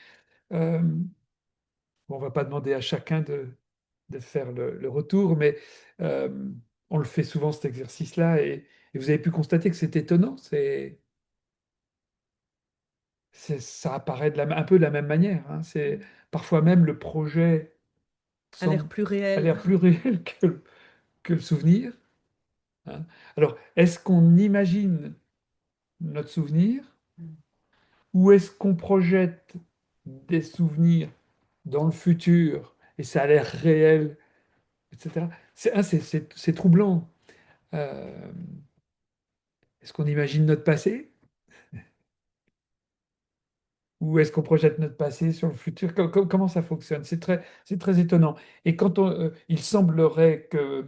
euh, on va pas demander à chacun de faire le retour, mais euh, on le fait souvent cet exercice-là, et vous avez pu constater que c'est étonnant, ça apparaît un peu de la même manière, hein. parfois même le projet A l'air semble, plus a réel. l'air plus réel que le souvenir, hein. Alors, est-ce qu'on imagine notre souvenir ou est-ce qu'on projette des souvenirs dans le futur et ça a l'air réel, etc. C'est troublant. Euh, Est-ce qu'on imagine notre passé ou est-ce qu'on projette notre passé sur le futur? Comment ça fonctionne? C'est très étonnant. Et il semblerait que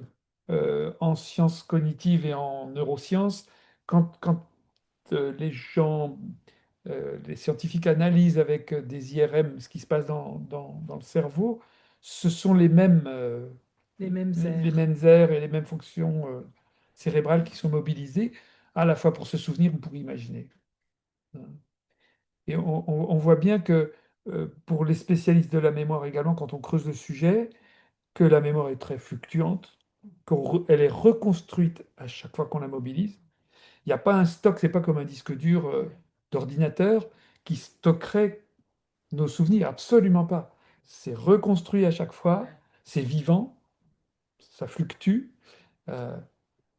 en sciences cognitives et en neurosciences, quand les gens, les scientifiques analysent avec des IRM ce qui se passe dans le cerveau, ce sont Les mêmes les airs. mêmes aires et les mêmes fonctions cérébrales qui sont mobilisées, à la fois pour se souvenir ou pour imaginer. Et on voit bien que pour les spécialistes de la mémoire également, quand on creuse le sujet, que la mémoire est très fluctuante, qu'elle est reconstruite à chaque fois qu'on la mobilise. Il n'y a pas un stock, c'est pas comme un disque dur d'ordinateur qui stockerait nos souvenirs, absolument pas. C'est reconstruit à chaque fois, c'est vivant, ça fluctue, euh,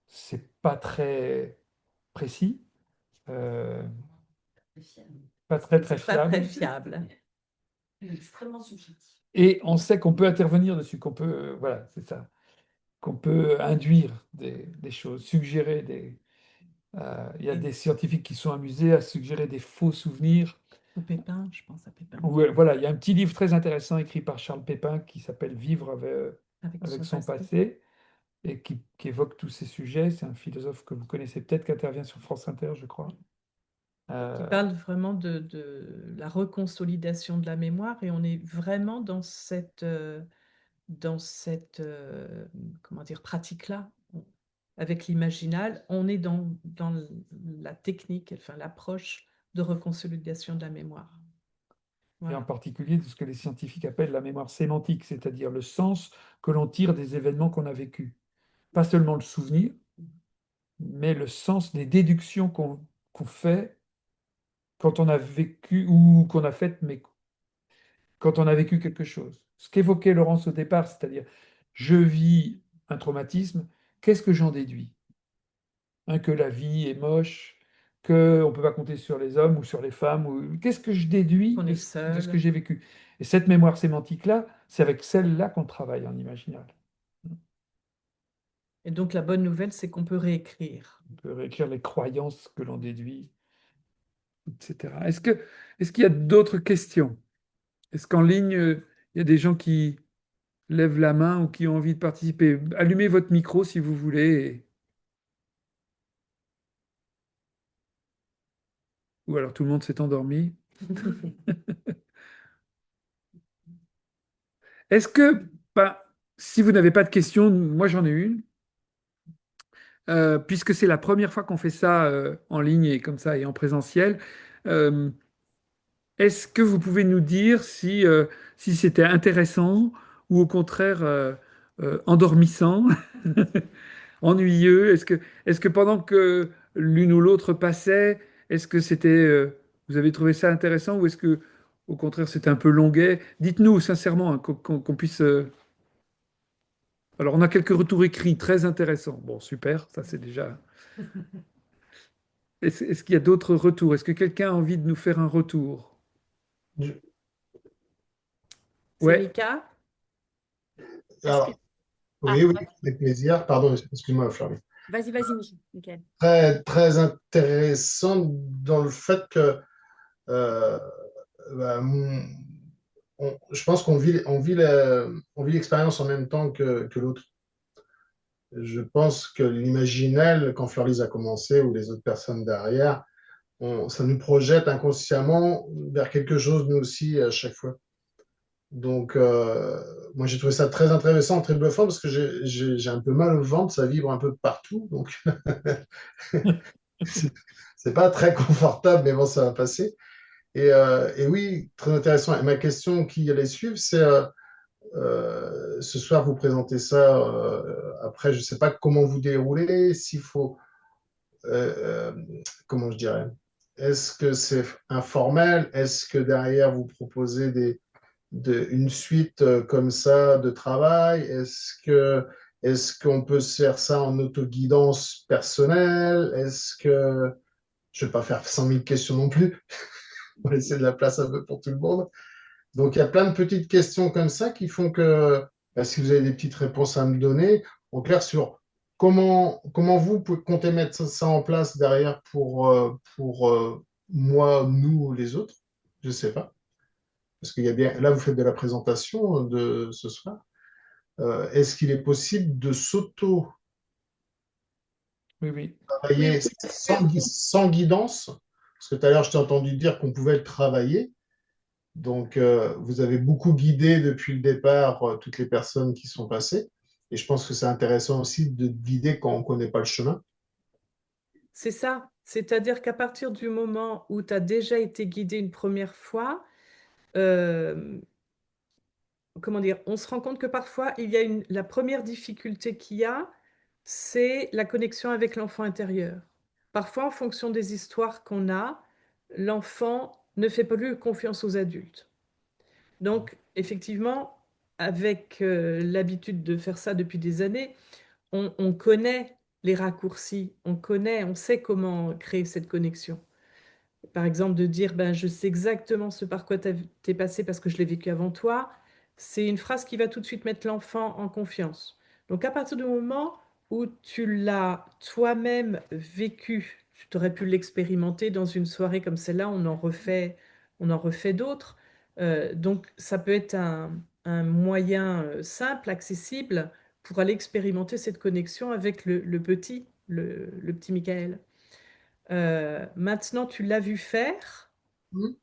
c'est pas très précis, euh, C'est fiable. pas très très C'est pas très fiable. fiable. Extrêmement subjectif. Et on sait qu'on peut intervenir dessus, qu'on peut, voilà, c'est ça, qu'on peut induire des choses, suggérer des. Il y a Et des scientifiques qui sont amusés à suggérer des faux souvenirs. ou Pépin, je pense à Pépin, Voilà, il y a un petit livre très intéressant écrit par Charles Pépin qui s'appelle Vivre avec avec son son passé. passé et qui évoque tous ces sujets. C'est un philosophe que vous connaissez peut-être qui intervient sur France Inter, je crois. Qui Euh, parle vraiment de la reconsolidation de la mémoire et on est vraiment dans cette comment dire, pratique-là. Avec l'imaginal, on est dans la technique, enfin l'approche de reconsolidation de la mémoire. et en Voilà. particulier de ce que les scientifiques appellent la mémoire sémantique, c'est-à-dire le sens que l'on tire des événements qu'on a vécus. Pas seulement le souvenir, mais le sens des déductions qu'on fait quand on a vécu ou qu'on a faites, mais quand on a vécu quelque chose. Ce qu'évoquait Laurence au départ, c'est-à-dire je vis un traumatisme, qu'est-ce que j'en déduis? Hein, que la vie est moche, qu'on ne peut pas compter sur les hommes ou sur les femmes, ou qu'est-ce que je déduis On est de ce que seul. j'ai vécu? Et cette mémoire sémantique-là, c'est avec celle-là qu'on travaille en imaginal. Et donc la bonne nouvelle, c'est qu'on peut réécrire. On peut réécrire les croyances que l'on déduit, etc. Est-ce qu'il y a d'autres questions? Est-ce qu'en ligne, il y a des gens qui lèvent la main ou qui ont envie de participer? Allumez votre micro si vous voulez, ou alors tout le monde s'est endormi. Est-ce que, bah, si vous n'avez pas de questions, moi j'en ai une. Puisque c'est la première fois qu'on fait ça en ligne et comme ça et en présentiel, euh, est-ce que vous pouvez nous dire si c'était intéressant ou au contraire endormissant, ennuyeux? Est-ce que pendant que l'une ou l'autre passait, est-ce que vous avez trouvé ça intéressant ou est-ce que au contraire c'était un peu longuet? Dites-nous sincèrement, hein, qu'on puisse. Alors on a quelques retours écrits très intéressants. Bon, super, ça c'est déjà. Est-ce qu'il y a d'autres retours? Est-ce que quelqu'un a envie de nous faire un retour? Je- C'est Ouais, Mika? Est-ce que... Alors, Ah, oui, oui, avec plaisir. Pardon, excuse-moi, Flavie. vas-y, Michael. Très, très intéressant dans le fait que euh, bah, je pense on vit l'expérience en même temps que l'autre. Je pense que l'imaginel, quand Fleurlise a commencé, ou les autres personnes derrière, ça nous projette inconsciemment vers quelque chose, nous aussi, à chaque fois. Donc, moi, j'ai trouvé ça très intéressant, très bluffant, parce que j'ai un peu mal au ventre, ça vibre un peu de partout. Donc, c'est c'est pas très confortable, mais bon, ça va passer. Et oui, très intéressant. Et ma question qui allait suivre, c'est ce soir, vous présentez ça. Après, je ne sais pas comment vous déroulez, s'il faut, euh, comment je dirais, est-ce que c'est informel? Est-ce que derrière, vous proposez une suite comme ça de travail? Est-ce qu'on peut se faire ça en autoguidance personnelle? Je vais pas faire 100 000 questions non plus. On va laisser de la place un peu pour tout le monde. Donc, il y a plein de petites questions comme ça qui font que, bah, si vous avez des petites réponses à me donner, en clair sur comment vous pouvez compter mettre ça en place derrière pour moi, nous, les autres, je ne sais pas. Parce qu'il y a bien, là, vous faites de la présentation de ce soir. Est-ce qu'il est possible de s'auto-travailler Oui, oui. Oui, oui, bien sûr. sans guidance? Parce que tout à l'heure, je t'ai entendu dire qu'on pouvait le travailler. Donc, vous avez beaucoup guidé depuis le départ toutes les personnes qui sont passées. Et je pense que c'est intéressant aussi de guider quand on ne connaît pas le chemin. C'est ça. C'est-à-dire qu'à partir du moment où tu as déjà été guidé une première fois, euh, comment dire, on se rend compte que parfois, la première difficulté qu'il y a, c'est la connexion avec l'enfant intérieur. Parfois, en fonction des histoires qu'on a, l'enfant ne fait plus confiance aux adultes. Donc, effectivement, avec l'habitude de faire ça depuis des années, on connaît les raccourcis, on sait comment créer cette connexion. Par exemple, de dire ben, je sais exactement ce par quoi t'es passé parce que je l'ai vécu avant toi, c'est une phrase qui va tout de suite mettre l'enfant en confiance. Donc, à partir du moment où tu l'as toi-même vécu, tu aurais pu l'expérimenter dans une soirée comme celle-là, on en refait d'autres. Donc, ça peut être un moyen simple, accessible, pour aller expérimenter cette connexion avec le petit Michael. Maintenant, tu l'as vu faire, Mhm.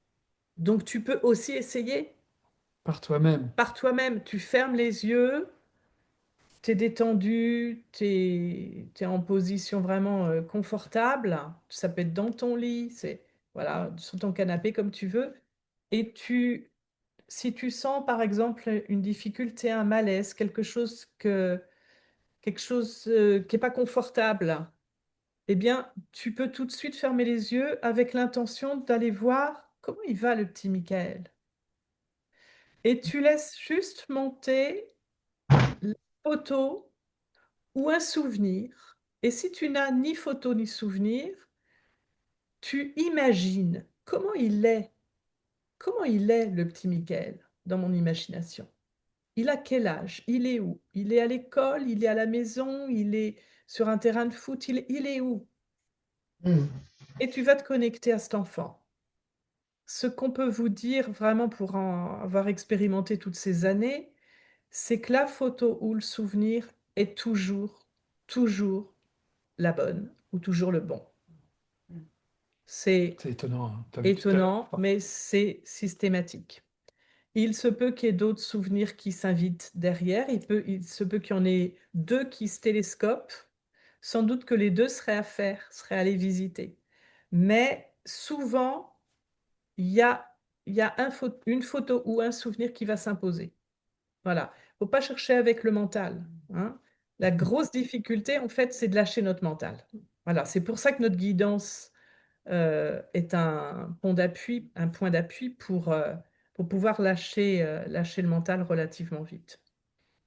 donc tu peux aussi essayer Par toi-même. par toi-même. Tu fermes les yeux, tu es détendu, tu es en position vraiment confortable. Ça peut être dans ton lit, voilà, sur ton canapé comme tu veux. Et si tu sens par exemple une difficulté, un malaise, quelque chose qui n'est pas confortable, eh bien, tu peux tout de suite fermer les yeux avec l'intention d'aller voir comment il va le petit Michael. Et tu laisses juste monter la photo ou un souvenir. Et si tu n'as ni photo ni souvenir, tu imagines comment il est le petit Michael dans mon imagination. Il a quel âge? Il est où? Il est à l'école? Il est à la maison? Il est sur un terrain de foot? Il est où? Mhm. Et tu vas te connecter à cet enfant. Ce qu'on peut vous dire vraiment pour en avoir expérimenté toutes ces années, c'est que la photo ou le souvenir est toujours la bonne ou toujours le bon. C'est C'est étonnant, hein. Tu as vu tout à étonnant, l'heure. mais c'est systématique. Il se peut qu'il y ait d'autres souvenirs qui s'invitent derrière. Il se peut qu'il y en ait deux qui se télescopent. Sans doute que les deux seraient à faire, seraient à aller visiter. Mais souvent, il y a, il y a une photo ou un souvenir qui va s'imposer. Voilà. Il ne faut pas chercher avec le mental, hein. La grosse difficulté, en fait, c'est de lâcher notre mental. Voilà. C'est pour ça que notre guidance est un point d'appui pour pouvoir lâcher le mental relativement vite.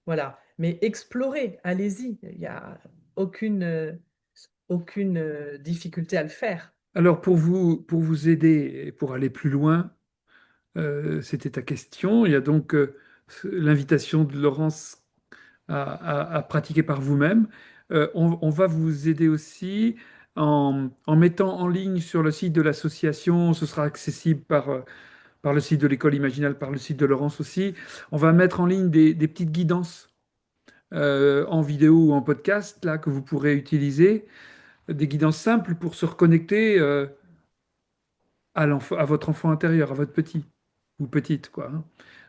Voilà. Mais explorez, allez-y. Il n'y a aucune difficulté à le faire. Alors, pour vous aider et pour aller plus loin, c'était ta question. Il y a donc l'invitation de Laurence à pratiquer par vous-même. On va vous aider aussi en mettant en ligne sur le site de l'association, ce sera accessible par le site de l'École Imaginale, par le site de Laurence aussi. On va mettre en ligne des petites guidances en vidéo ou en podcast là, que vous pourrez utiliser, des guidances simples pour se reconnecter à votre enfant intérieur, à votre petit ou petite, quoi, hein.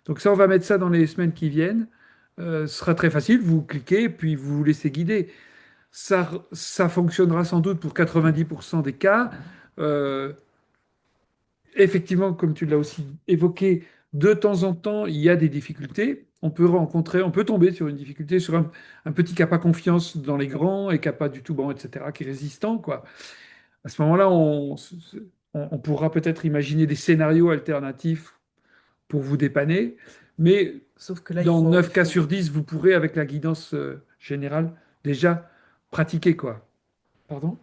Donc ça, on va mettre ça dans les semaines qui viennent. Ce sera très facile, vous cliquez, puis vous vous laissez guider. Ça fonctionnera sans doute pour 90% des cas. Euh, Effectivement, comme tu l'as aussi évoqué, de temps en temps, il y a des difficultés. On peut tomber sur une difficulté, sur un petit qui n'a pas confiance dans les grands et qui n'a pas du tout bon, etc., qui est résistant, quoi. À ce moment-là, on pourra peut-être imaginer des scénarios alternatifs pour vous dépanner. Mais Sauf que là, dans il 9 cas faut... sur 10, vous pourrez, avec la guidance générale, déjà pratiquer, quoi. Pardon?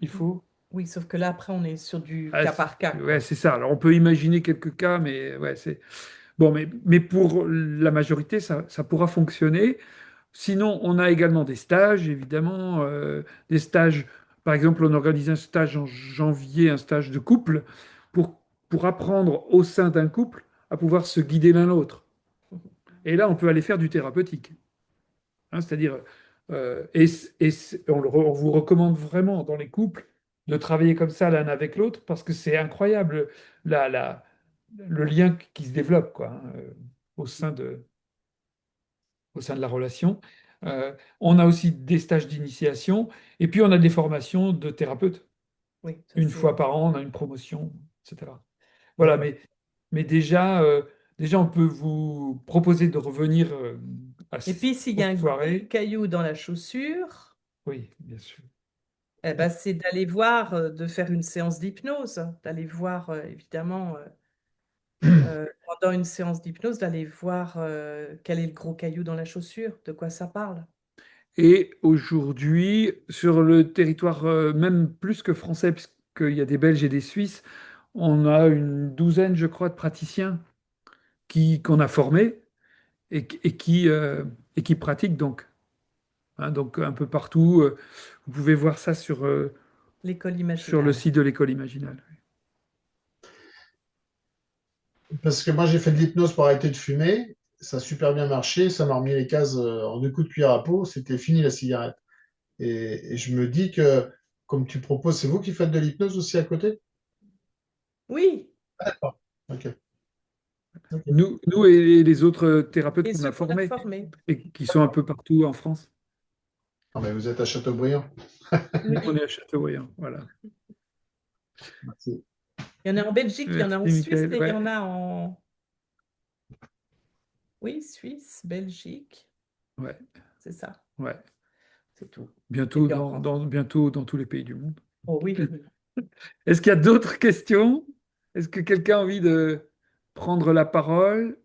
Il faut? Oui, sauf que là, après, on est sur du Ah, cas par cas, ouais, quoi. c'est ça. Alors, on peut imaginer quelques cas, mais ouais, c'est... Bon, mais pour la majorité, ça pourra fonctionner. Sinon, on a également des stages, évidemment, des stages. Par exemple, on organise un stage en janvier, un stage de couple, pour, pour apprendre au sein d'un couple à pouvoir se guider l'un l'autre. Et là, on peut aller faire du thérapeutique. Hein, c'est-à-dire, on vous recommande vraiment dans les couples de travailler comme ça l'un avec l'autre parce que c'est incroyable la, la- le lien qui se développe quoi, hein, au sein au sein de la relation. On a aussi des stages d'initiation et puis on a des formations de thérapeutes. Oui, ça Une c'est... fois par an, on a une promotion, etc. Voilà, D'accord. mais déjà, on peut vous proposer de revenir Et puis, s'il y aux a un gros soirées. caillou dans la chaussure, Oui, bien sûr. eh ben, c'est d'aller voir, de faire une séance d'hypnose, d'aller voir, évidemment, pendant une séance d'hypnose, d'aller voir quel est le gros caillou dans la chaussure, de quoi ça parle. Et aujourd'hui, sur le territoire même plus que français, puisqu'il y a des Belges et des Suisses, on a une douzaine, je crois, de praticiens qu'on a formés et qui pratiquent donc. Hein, donc un peu partout, vous pouvez voir ça L'école sur le imaginale. site de l'école imaginale. Parce que moi, j'ai fait de l'hypnose pour arrêter de fumer. Ça a super bien marché. Ça m'a remis les cases en 2 coups de cuillère à peau. C'était fini la cigarette. Et je me dis que, comme tu proposes, c'est vous qui faites de l'hypnose aussi à côté? Oui, D'accord. Ok. Ok. Nous et les autres thérapeutes et qu'on ceux a qu'on a formés formés. et qui sont un peu partout en France. Ah, mais vous êtes à Châteaubriand. Nous, on Oui. est à Châteaubriand. Voilà. Merci. Il y en a en Belgique, il y en a en Merci, Suisse Michael. et il y Ouais, en a en... Oui, Suisse, Belgique, ouais, c'est ça, ouais. c'est tout. Et Bientôt puis en France. bientôt dans tous les pays du monde. Oh oui. Est-ce qu'il y a d'autres questions? Est-ce que quelqu'un a envie de prendre la parole?